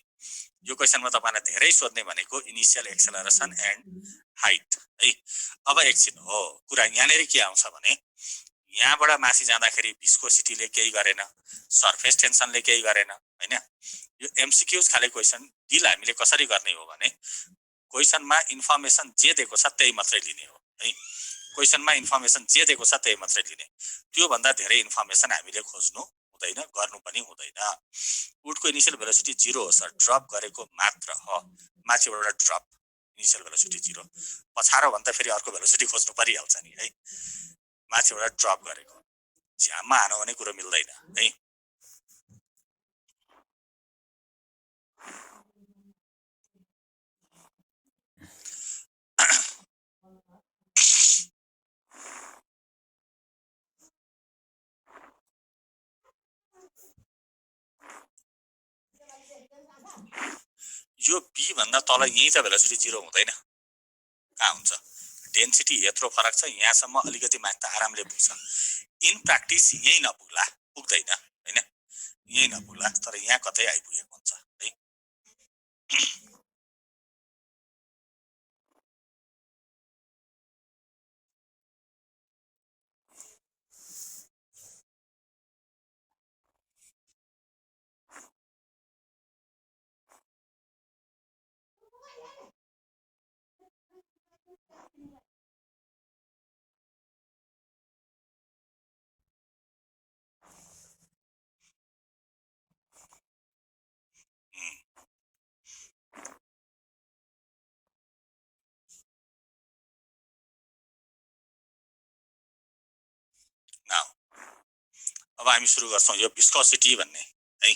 यो क्वेशनमा तपाईलाई धेरै सोध्ने भनेको इनिशियल एक्सेलरेसन एन्ड हाइट है। अब एकछिन हो कुरा यहाँनेर के आउँछ भने, यहाँबाट माथि जाँदाखेरि भिस्कोसिटीले केही गरेन, सरफेस टेन्सनले केही गरेन हैन। यो एमसीक्यूज खाले क्वेशन डिल हामीले कसरी गर्ने हो भने, क्वेशनमा इन्फर्मेसन जे दिएको छ त्यही मात्रै लिने हो है। क्वेशनमा इन्फर्मेसन जे दिएको छ त्यही मात्रै लिने। त्यो भन्दा धेरै इन्फर्मेसन हामीले खोज्नु हुँदैन, गर्नु पनि हुँदैन। उडको इनिशियल भेलोसिटी 0 हो सर, ड्रप गरेको मात्र हो। माथिबाट ड्रप, इनिशियल भेलोसिटी 0, पछारो भन्दा फेरि अर्को भेलोसिटी खोज्नु परिहाल्छ नि है। माथिबाट ड्रप गरेको, झ्याममा हानो भने कुरो मिल्दैन है। यो b भन्दा तल यही त भेलोसिटी 0 हुँदैन, कहाँ हुन्छ? डेन्सिटी यत्रो फरक छ, यहाँसम्म अलिकति माथि त आरामले पुग्छ। इन प्र्याक्टिस यही नपुग्ला, पुग्दैन हैन, यही नपुग्ला, तर यहाँ कतै आइपुगेको हुन्छ है। नाउ अब हामी सुरु गर्छौं यो भिस्कोसिटी भन्ने है।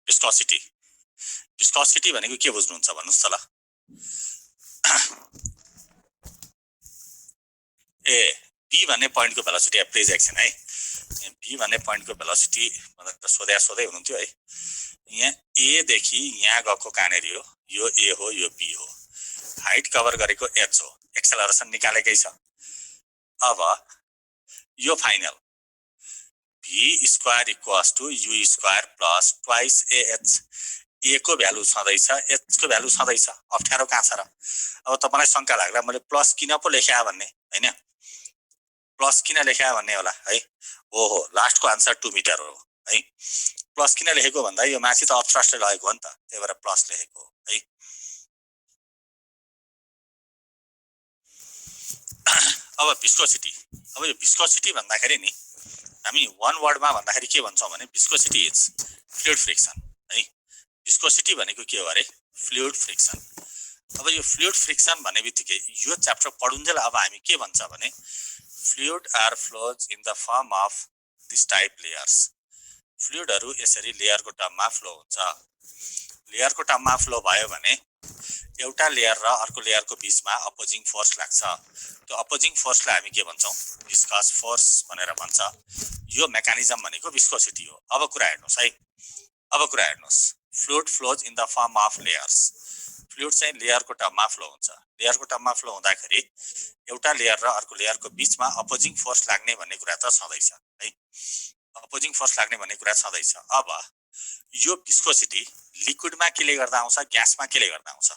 भिस्कोसिटी भनेको के बुझ्नुहुन्छ भन्नुस् त ल। ए b भन्ने पोइन्टको भेलोसिटी एभरेज एक्सन है। b भन्ने पोइन्टको भेलोसिटी मतलब सोधै हुनुहुन्थ्यो है। यहाँ a देखि यहाँ गएको कहाँनेरि हो, यो a हो, यो b हो। हाइट कभर गरेको h हो, एक्सेलरेसन निकालेकै छ। अब यो final v square equals to u square plus twice ah a को भ्यालु छँदैछ h को भ्यालु छँदैछ अप्ठ्यारो कहाँ छ र अब तपाईलाई शंका लाग्ला मैले प्लस किन पो लेख्या भन्ने हैन प्लस किन लेख्या भन्ने होला है ओहो लास्टको आन्सर 2 मिटर हो है प्लस किन लेखेको भन्दा यो माथि त अब्स्ट्राक्ट लगेको हो नि त त्यही भएर प्लस लेखेको है अब यो भिस्कोसिटी भन्दाखेरि नि हामी वन वर्डमा भन्दाखेरि के भन्छौं भने भिस्कोसिटी इज फ्लुइड फ्रिक्सन है भिस्कोसिटी भनेको के हो अरे फ्लुइड फ्रिक्सन अब यो फ्लुइड फ्रिक्सन भन्नेबित्तिकै यो च्याप्टर पढुन्जेल अब हामी के भन्छ भने fluid are flows in the form of this type layers फ्लुइडहरु यसरी लेयरको टर्ममा फ्लो हुन्छ लेयरको टर्ममा फ्लो भयो भने एउटा लेयर र अर्को लेयरको बीचमा अपोजिङ फोर्स लाग्छ त्यो अपोजिङ फोर्सलाई हामी के भन्छौं विस्कस फोर्स भनेर भन्छ यो मेकानिजम भनेको विस्कोसिटी हो अब कुरा हेर्नुस् है अब कुरा हेर्नुस् fluid flows in the form of layers fluid चाहिँ लेयरको टर्ममा फ्लो हुन्छ लेयरको टर्ममा फ्लो हुँदाखेरि एउटा लेयर र अर्को लेयरको बीचमा अपोजिङ फोर्स लाग्ने भन्ने कुरा त छँदैछ है अपोजिङ फोर्स लाग्ने भन्ने कुरा छँदैछ अब यो विस्कोसिटी लिक्विडमा केले गर्दा आउँछ ग्यासमा केले गर्दा आउँछ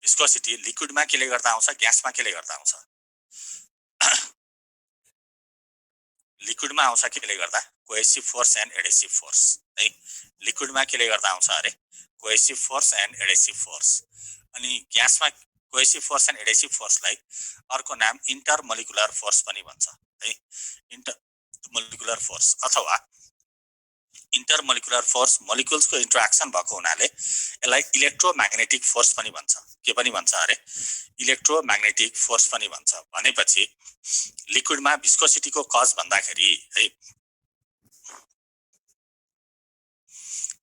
विस्कोसिटी लिक्विडमा केले गर्दा आउँछ ग्यासमा केले गर्दा आउँछ लिक्विडमा आउँछ केले गर्दा cohesive force and adhesive force है लिक्विडमा केले गर्दा आउँछ अरे cohesive force and adhesive force अनि ग्यासमा कोहेसिभ फोर्स एन्ड एडेसिभ फोर्सलाई अर्को नाम इन्टरमोलिकुलर फोर्स पनि भन्छ है इन्टरमोलिकुलर फोर्स अथवा इन्टरमोलिकुलर फोर्स मोलिक्युल्सको इन्टरेक्सन भएको हुनाले यसलाई इलेक्ट्रोम्याग्नेटिक फोर्स पनि भन्छ के पनि भन्छ अरे इलेक्ट्रोम्याग्नेटिक फोर्स पनि भन्छ भनेपछि लिक्विडमा विस्कोसिटीको कज भन्दाखेरि है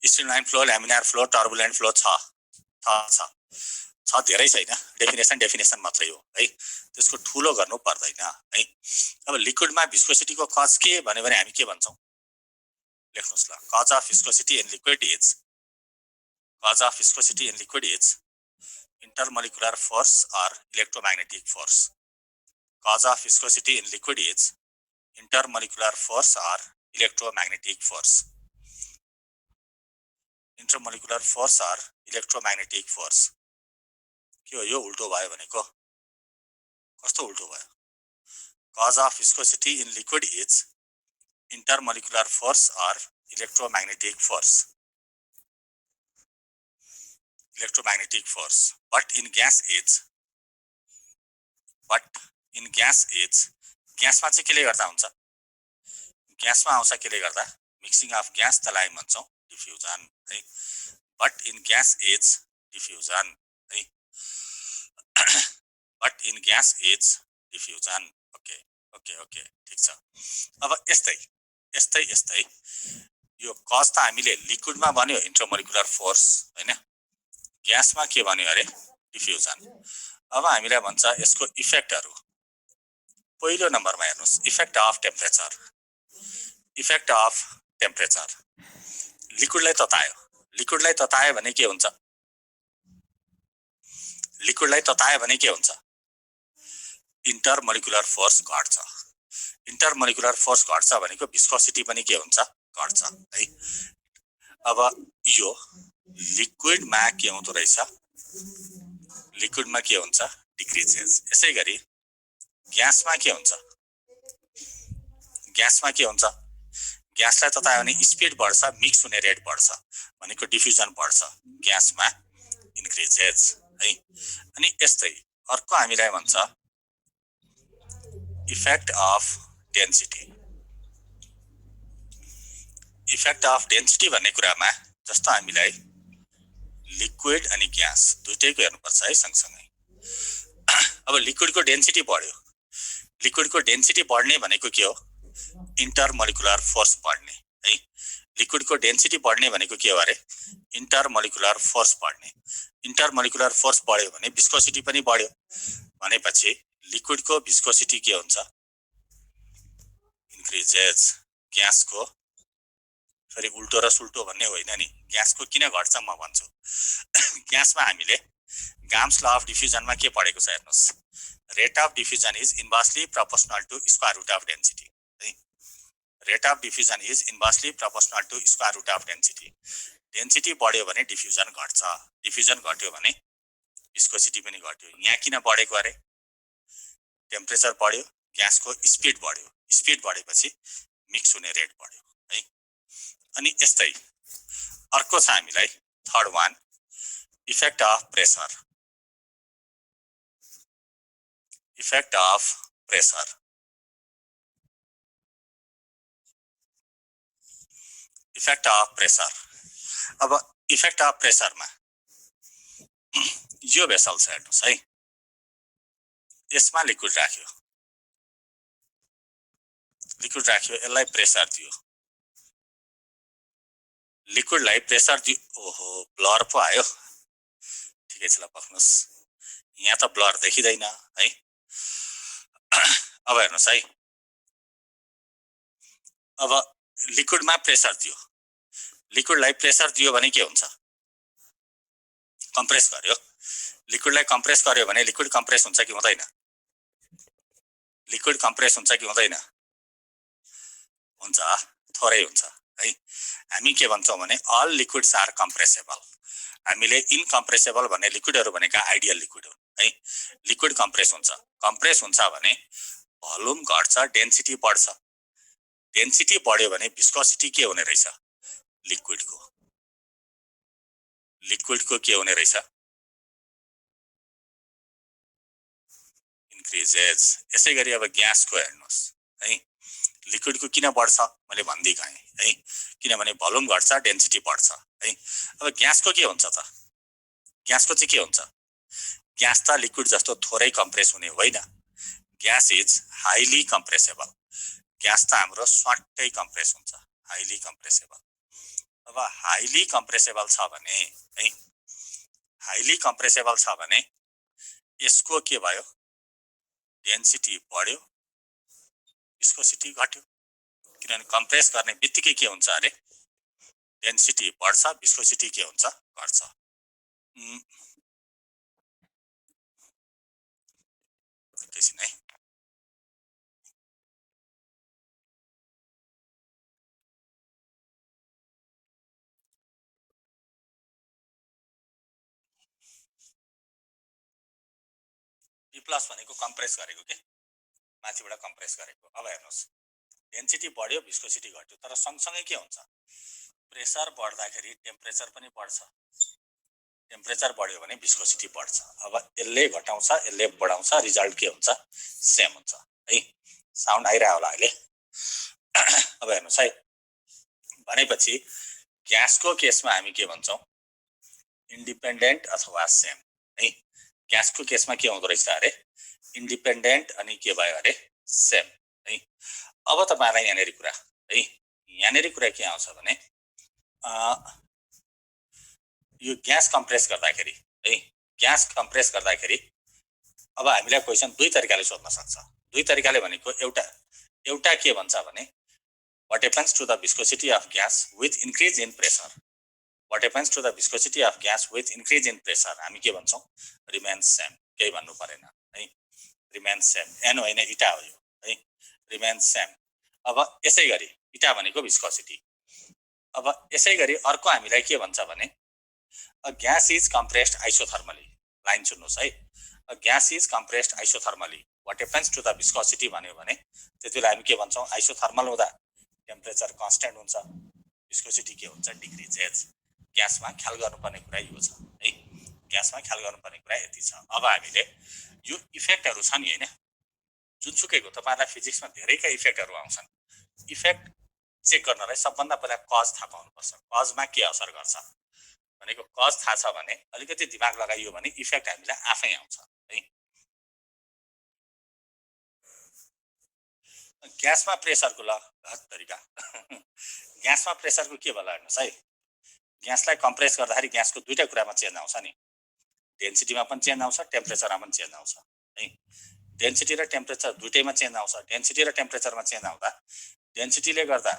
streamline flow ल्यामिनार flow turbulent flow छ धेरै छैन डेफिनेसन मात्रै हो है त्यसको ठूलो गर्नु पर्दैन है अब लिक्विडमा विस्कोसिटीको कज के भन्यो भने हामी के भन्छौं लेख्नुस् ल cause of viscosity in liquid is intermolecular force or electromagnetic force cause of viscosity in liquid is intermolecular force or electromagnetic force intermolecular force or electromagnetic force के हो यो उल्टो भयो भनेको कस्तो उल्टो भयो cause of viscosity in liquid is intermolecular force or electromagnetic force but in gas ग्यासमा चाहिँ केले गर्दा हुन्छ ग्यासमा आउँछ केले गर्दा मिक्सिङ अफ ग्यास तलाई भन्छौं डिफ्युजन है but in gas is diffusion है but in gas is diffusion okay ठीक छ अब यस्तै यो कज त हामीले लिक्विडमा भन्यो इन्टरमोलिकुलर फोर्स हैन ग्यासमा के भन्यो अरे डिफ्युजन अब हामीलाई भन्छ यसको इफेक्टहरु पहिलो नम्बरमा हेर्नुस् इफेक्ट अफ टेम्परेचर लिक्विडलाई ततायो भने के हुन्छ इन्टरमोलिकुलर फोर्स घट्छ भनेको विस्कोसिटी पनि के हुन्छ घट्छ है अब यो लिक्विडमा के हुँदो रहेछ डिक्रिजेस यसैगरी ग्यासमा के हुन्छ ग्यासलाई ततायो भने स्पिड बढ्छ मिक्स हुने रेट बढ्छ भनेको डिफ्युजन बढ्छ ग्यासमा इन्क्रिजेस है अनि यस्तै अर्को हामीलाई भन्छ इफेक्ट अफ डेन्सिटी भन्ने कुरामा जस्तो हामीलाई लिक्विड अनि ग्यास दुईटैको हेर्नुपर्छ है सँगसँगै अब लिक्विडको डेन्सिटी बढ्ने भनेको के हो इन्टरमोलिकुलर फोर्स बढ्ने है लिक्विडको डेन्सिटी बढ्ने भनेको के हो अरे इन्टरमोलिकुलर फोर्स बढ्यो भने विस्कोसिटी पनि बढ्यो भनेपछि लिक्विडको विस्कोसिटी के हुन्छ इन्क्रिजेस ग्यासको फेरि उल्टो र सुल्टो भन्ने होइन नि ग्यासको किन घट्छ म भन्छु ग्यासमा हामीले गाम्स ल अफ डिफ्युजनमा के पढेको छ हेर्नुस् rate of diffusion is inversely proportional to square root of density है rate of diffusion is inversely proportional to square root of density density बढ्यो भने डिफ्युजन घट्छ डिफ्युजन घट्यो भने विस्कोसिटी पनि घट्यो यहाँ किन बढेको अरे टेम्परेचर बढ्यो ग्यासको स्पिड बढ्यो स्पिड बढेपछि मिक्स हुने रेट बढ्यो है अनि यस्तै अर्को छ हामीलाई third one effect of pressure effect of pressure effect of pressure अब इफेक्ट अफ प्रेसरमा यो भेसल छ हेर्नुस् है यसमा लिक्विड राख्यो यसलाई प्रेसर दियो लिक्विडलाई प्रेसर दियो ओहो ब्लर पो आयो ठिकै छ ल पक्नुस् यहाँ त ब्लर देखिदैन है अब हेर्नुस् है अब लिक्विडमा प्रेसर दियो लिक्विडलाई प्रेसर दियो भने के हुन्छ कम्प्रेस गर्यो लिक्विडलाई कम्प्रेस गर्यो भने लिक्विड कम्प्रेस हुन्छ कि हुँदैन लिक्विड कम्प्रेस हुन्छ कि हुँदैन हुन्छ थोरै हुन्छ है हामी के भन्छौं भने अल लिक्विड्स आर कम्प्रेसेबल हामीले इनकम्प्रेसेबल भन्ने लिक्विडहरु भनेका आइडियल लिक्विड हो है लिक्विड कम्प्रेस हुन्छ भने भोल्युम घट्छ डेन्सिटी बढ्छ डेन्सिटी बढ्यो भने विस्कोसिटी के हुने रहेछ लिक्विडको के हुने रहेछ इन्क्रिजेस यसैगरी अब ग्यासको हेर्नुस् है लिक्विडको किन बढ्छ मैले भन्दिखाएँ है किनभने भोल्युम घट्छ डेन्सिटी बढ्छ है अब ग्यासको के हुन्छ त ग्यासको चाहिँ के हुन्छ ग्यास त लिक्विड जस्तो थोरै कम्प्रेस हुने होइन ग्यास इज हाइली कम्प्रेसेबल ग्यास त हाम्रो स्वाट्टै कम्प्रेस हुन्छ हाइली कम्प्रेसेबल अब हाइली कम्प्रेसेबल छ भने है हाइली कम्प्रेसेबल छ भने यसको के भयो डेन्सिटी बढ्यो विस्कोसिटी घट्यो किनभने कम्प्रेस गर्ने बित्तिकै के हुन्छ अरे डेन्सिटी बढ्छ विस्कोसिटी के हुन्छ घट्छ एकैछिन है P प्लस भनेको कम्प्रेस गरेको के माथिबाट कम्प्रेस गरेको अब हेर्नुस् डेन्सिटी बढ्यो विस्कोसिटी घट्यो तर सँगसँगै के हुन्छ प्रेसर बढ्दाखेरि टेम्परेचर पनि बढ्छ टेम्परेचर बढ्यो भने विस्कोसिटी बढ्छ अब यसले घटाउँछ यसले बढाउँछ रिजल्ट के हुन्छ सेम हुन्छ है साउन्ड आइरा होला अहिले अब हेर्नुस् है भनेपछि ग्यासको केसमा हामी के भन्छौं इन्डिपेन्डेन्ट अथवा सेम है ग्यासको केसमा के हुँदो रहेछ अरे इन्डिपेन्डेन्ट अनि के भयो अरे सेम है अब तपाईहरुलाई यहाँनेरि कुरा है यहाँनेरि कुरा के आउँछ भने यो ग्यास कम्प्रेस गर्दाखेरि है ग्यास कम्प्रेस गर्दाखेरि अब हामीलाई क्वेशन दुई तरिकाले सोध्न सक्छ दुई तरिकाले भनेको एउटा के भन्छ भने what happens to the viscosity of gas with increase in pressure what happens to the viscosity of gas with increase in pressure हामी के भन्छौं remains same केही भन्नु परेन है remains same n होइन इटा हो यो है remains same अब यसैगरी इटा भनेको viscosity अब यसैगरी अर्को हामीलाई के भन्छ भने a gas is compressed isothermally line सुन्नुस् है a gas is compressed isothermally what happens to the viscosity भन्यो भने त्यतिबेला हामी के भन्छौं आइसोथर्मल हुँदा टेम्परेचर कन्स्टेन्ट हुन्छ विस्कोसिटी के हुन्छ डिक्रिजेस ग्यासमा ख्याल गर्नुपर्ने कुरा यो छ है ग्यासमा ख्याल गर्नुपर्ने कुरा यति छ अब हामीले यो इफेक्टहरु छ नि हैन जुनसुकैको तपाईहरुलाई फिजिक्समा धेरैका इफेक्टहरु आउँछन् इफेक्ट चेक गर्नलाई सबभन्दा पहिला कज थाहा पाउनुपर्छ कजमा के असर गर्छ भनेको कज थाहा छ भने अलिकति दिमाग लगाइयो भने इफेक्ट हामीलाई आफै आउँछ है ग्यासमा प्रेसरको ल तरिका ग्यासमा प्रेसरको के भला हेर्नुस् है ग्यासलाई कम्प्रेस गर्दाखेरि ग्यासको दुईटा कुरामा चेन्ज आउँछ नि डेन्सिटीमा पनि चेन्ज आउँछ टेम्परेचरमा पनि चेन्ज आउँछ है डेन्सिटी र टेम्परेचर दुईटैमा चेन्ज आउँछ डेन्सिटी र टेम्परेचरमा चेन्ज आउँदा डेन्सिटीले गर्दा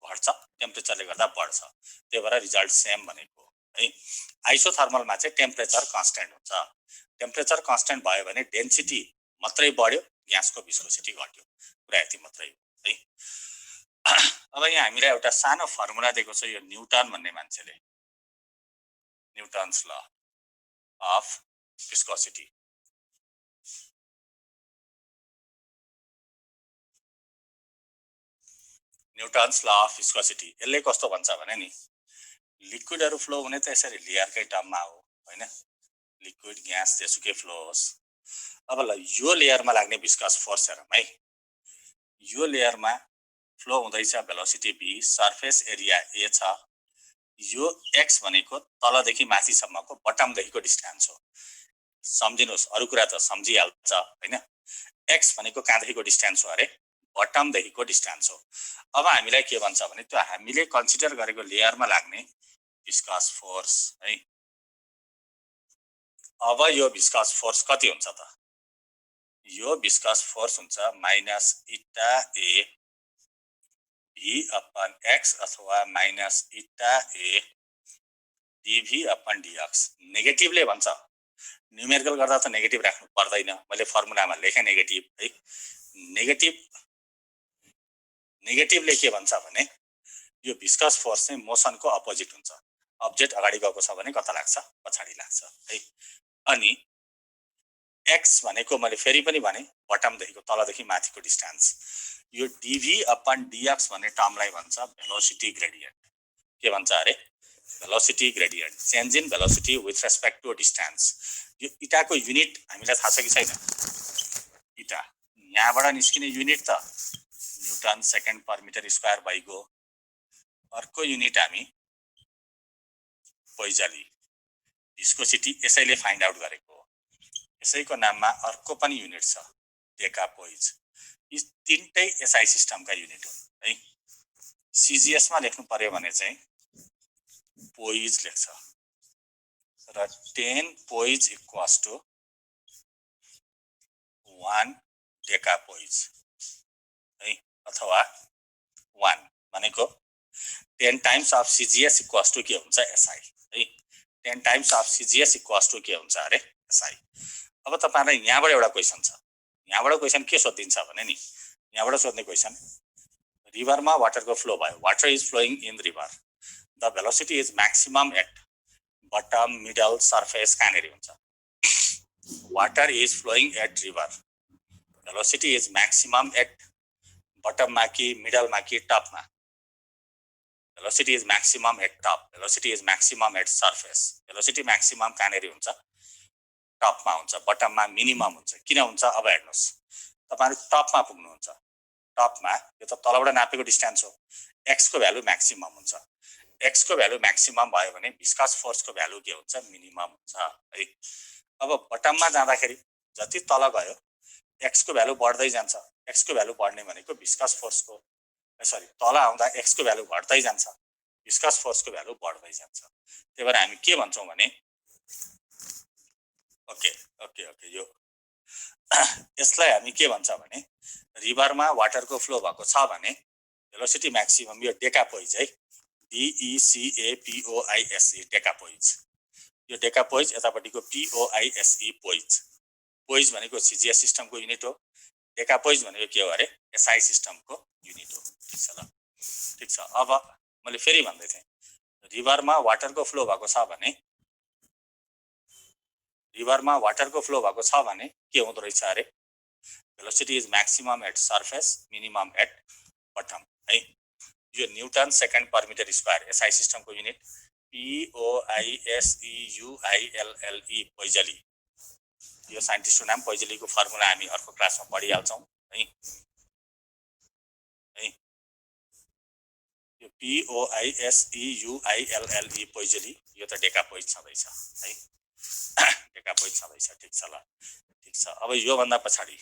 घट्छ टेम्परेचरले गर्दा बढ्छ त्यही भएर रिजल्ट सेम भनेको है आइसोथर्मलमा चाहिँ टेम्परेचर कन्स्टेन्ट हुन्छ टेम्परेचर कन्स्टेन्ट भयो भने डेन्सिटी मात्रै बढ्यो, ग्यासको भिस्कोसिटी घट्यो। कुरा यति मात्रै हो है। अब यहाँ हामीलाई एउटा सानो फर्मुला दिएको छ यो न्युटन भन्ने मान्छेले, Newton's law of viscosity. Newton's law of viscosity यसले कस्तो भन्छ भने नि, लिक्विडहरू फ्लो हुने त यसरी लेयरकै टर्ममा हो हैन, लिक्विड ग्यास जेसुकै फ्लो होस्। अब ल यो लेयरमा लाग्ने भिस्कस फोर्स हेरौँ है। यो लेयरमा फ्लो हुँदैछ velocity v, surface area a छ। यो x भनेको तलदेखि माथिसम्मको बटमदेखिको डिस्टेन्स हो। सम्झिनुहोस्, अरू कुरा त सम्झिहाल्छ हैन। x भनेको कहाँदेखिको डिस्टेन्स हो अरे, बटमदेखिको डिस्टेन्स हो। अब हामीलाई के भन्छ भने त्यो हामीले कन्सिडर गरेको लेयरमा लाग्ने भिस्कस फोर्स है। अब यो भिस्कस फोर्स कति हुन्छ त? यो भिस्कस फोर्स हुन्छ माइनस इटा ए भी अपन एक्स अथवा माइनस इटा ए डिभी अपन डिएक्स। नेगेटिभले भन्छ, न्युमेरिकल गर्दा त नेगेटिभ राख्नु पर्दैन, मैले फर्मुलामा लेखेँ नेगेटिभ है। नेगेटिभले के भन्छ भने यो भिस्कस फोर्स चाहिँ मोसनको अपोजिट हुन्छ। अब्जेक्ट अगाडि गएको छ भने कता लाग्छ, पछाडि लाग्छ है। अनि एक्स भनेको मैले फेरि पनि भने बटमदेखिको तलदेखि माथिको डिस्टेन्स। यो डिभी अपन डिएक्स भन्ने टर्मलाई भन्छ भेलोसिटी ग्रेडियन्ट। के भन्छ अरे, velocity gradient, change in velocity with respect to distance. यो इटाको युनिट हामीलाई थाहा छ कि छैन? इटा यहाँबाट निस्किने युनिट त newton second per metre square भइगयो। अर्को युनिट हामी पोइजली, भिस्कोसिटी यसैले फाइन्ड आउट गरेको हो। यसैको नाममा अर्को पनि युनिट छ डेकापोइज। यी तीनटै एसआई सिस्टमका युनिट हुन् है। सीजीएस मा लेख्नु पर्यो भने चाहिँ पोइज लेख्छ र 10 पोइज इक्वल्स टु 1 डेकापोइज है, अथवा 1 भनेको 10 times of CGS equals to के हुन्छ, एसआई है। 10 times of CGS equals to के हुन्छ अरे, एसआई। अब तपाईहरुलाई यहाँबाट एउटा क्वेशन छ। यहाँबाट क्वेशन के सोधिन्छ भने नि, यहाँबाट सोध्ने क्वेशन, रिभरमा वाटरको फ्लो भयो, water is flowing in river, the velocity is maximum at bottom, middle, surface, कहाँनेरि हुन्छ? Water is flowing at river, velocity is maximum at बटममा कि मिडलमा कि टपमा? Velocity is maximum at top, velocity is maximum at surface. Velocity maximum कहाँनेरि हुन्छ? टपमा हुन्छ, बटममा मिनिमम हुन्छ। किन हुन्छ अब हेर्नुहोस्, तपाईहरु टपमा पुग्नुहुन्छ, टपमा यो त तलबाट नापेको डिस्टेन्स हो, एक्स को भ्यालु म्याक्सिमम हुन्छ। एक्स को भ्यालु म्याक्सिमम भयो भने भिस्कस फोर्स को भ्यालु के हुन्छ, मिनिमम हुन्छ है। अब बटममा जाँदाखेरि जति तल गयो एक्स को भ्यालु बढ्दै जान्छ। एक्स को भ्यालु बढ्ने भनेको भिस्कस फोर्स को, सरी, तल आउँदा एक्स को भ्यालु घट्दै जान्छ, भिस्कस फोर्स को भ्यालु बढ्दै जान्छ। त्यही भएर हामी के भन्छौं भने, ओके ओके ओके, यो यसलाई हामी के भन्छ भने, रिभरमा वाटरको फ्लो भएको छ भने भेलोसिटी म्याक्सिमम, यो डेकापोइज है, DECAPOISE, डेकापोइज। यो डेकापोइज, यतापट्टिको POISE, पोइज। पोइज भनेको सीजीएस सिस्टमको युनिट हो, डेकापोइज भनेको के हो अरे, एसआई सिस्टमको युनिट हो। ठीक छ ल, ठीक छ। अब मैले फेरि भन्दै थिएँ, रिभरमा वाटरको फ्लो भएको छ भने, रिभरमा वाटरको फ्लो भएको छ भने के हुँदो रहेछ अरे, velocity is maximum at surface, minimum at bottom है। यो newton second per metre square, SI सिस्टमको युनिट POISEUILLE, पोइजली। यो साइन्टिस्टको नाम, पोइजलीको फर्मुला हामी अर्को क्लासमा पढिहाल्छौँ है। यो POISEUILLE, पोइजली, यो त डेकापोइज छँदैछ है, डेकापोइज छँदैछ। ठीक छ ल, ठीक छ। अब योभन्दा पछाडि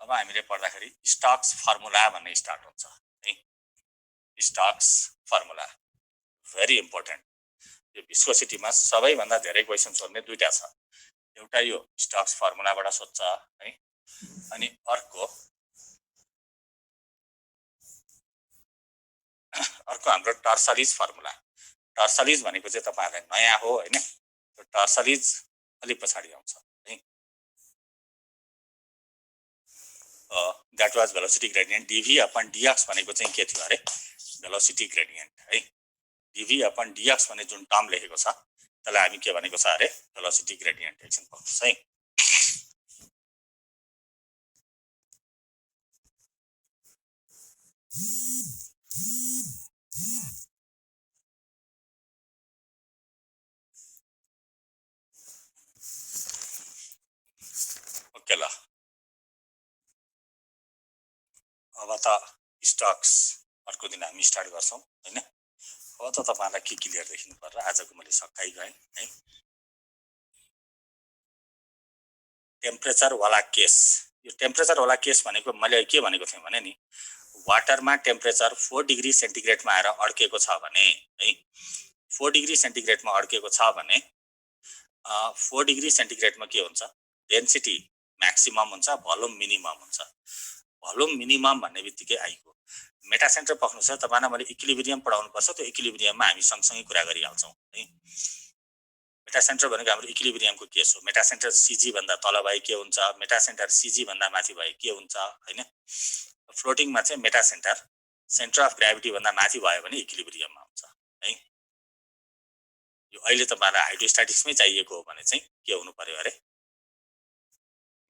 अब हामीले पढ्दाखेरि स्टोक्स फर्मुला भन्ने स्टार्ट हुन्छ है। Stokes formula very important. यो भिस्कोसिटीमा सबैभन्दा धेरै क्वेशन सोध्ने दुईटा छ, एउटा यो स्टोक्स फर्मुलाबाट सोध्छ है, अनि अर्को हाम्रो टर्सलिज फर्मुला। टर्सलिज भनेको चाहिँ तपाईहरुलाई नयाँ हो हैन। त्यो टर्सलिज अलिक पछाडि आउँछ है। That was velocity gradient. डिभी अपन डिएक्स भनेको चाहिँ के थियो अरे, भेलोसिटी ग्रेडियन्ट है। डिभी अपन डिएक्स भन्ने जुन टर्म लेखेको छ त्यसलाई हामी के भनेको छ अरे, भेलोसिटी ग्रेडियन्ट। एकछिन पक्नुहोस् है। ओके ल, अब त स्टक्स अर्को दिन हामी स्टार्ट गर्छौँ हैन। अब त तपाईहरुलाई के क्लियर देखिनु पर्ला, आजको मैले सकाइ गएँ है। टेम्परेचर वाला केस, यो टेम्परेचर वाला केस भनेको मैले के भनेको थिएँ भने नि, वाटरमा टेम्परेचर 4 डिग्री सेन्टिग्रेडमा आएर अड्केको छ भने है, 4 डिग्री सेन्टिग्रेडमा अड्केको छ भने 4 डिग्री सेन्टिग्रेडमा के हुन्छ, डेन्सिटी म्याक्सिमम हुन्छ, भोल्युम मिनिमम हुन्छ। भोल्युम मिनिमम भन्ने बित्तिकै आइगयो। मेटा सेन्टर पक्नु छ, तपाईलाई मैले इक्विलिब्रियम पढाउनु पर्छ, त्यो इक्विलिब्रियममा हामी सँगसँगै कुरा गरिहाल्छौँ है। मेटा सेन्टर भनेको हाम्रो इक्विलिब्रियमको केस हो। मेटा सेन्टर सीजी भन्दा तल भए के हुन्छ, मेटा सेन्टर सीजी भन्दा माथि भए के हुन्छ हैन। फ्लोटिङमा चाहिँ मेटा सेन्टर सेन्टर अफ ग्राभिटी भन्दा माथि भयो भने इक्विलिब्रियममा हुन्छ है। यो अहिले तपाईलाई हाइड्रोस्ट्याटिक्समै चाहिएको हो भने चाहिँ के हुनु पर्यो अरे,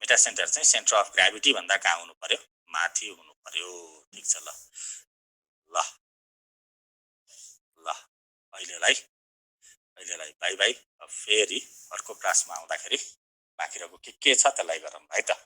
मेटा सेन्टर चाहिँ सेन्टर अफ ग्राभिटी भन्दा कहाँ हुनु पर्यो, माथि हुनु पर्यो। ठीक छ ल ल ल, अहिलेलाई बाई बाई। फेरि अर्को क्लासमा आउँदाखेरि बाँकी रहेको के छ त्यसलाई गरौँ है त।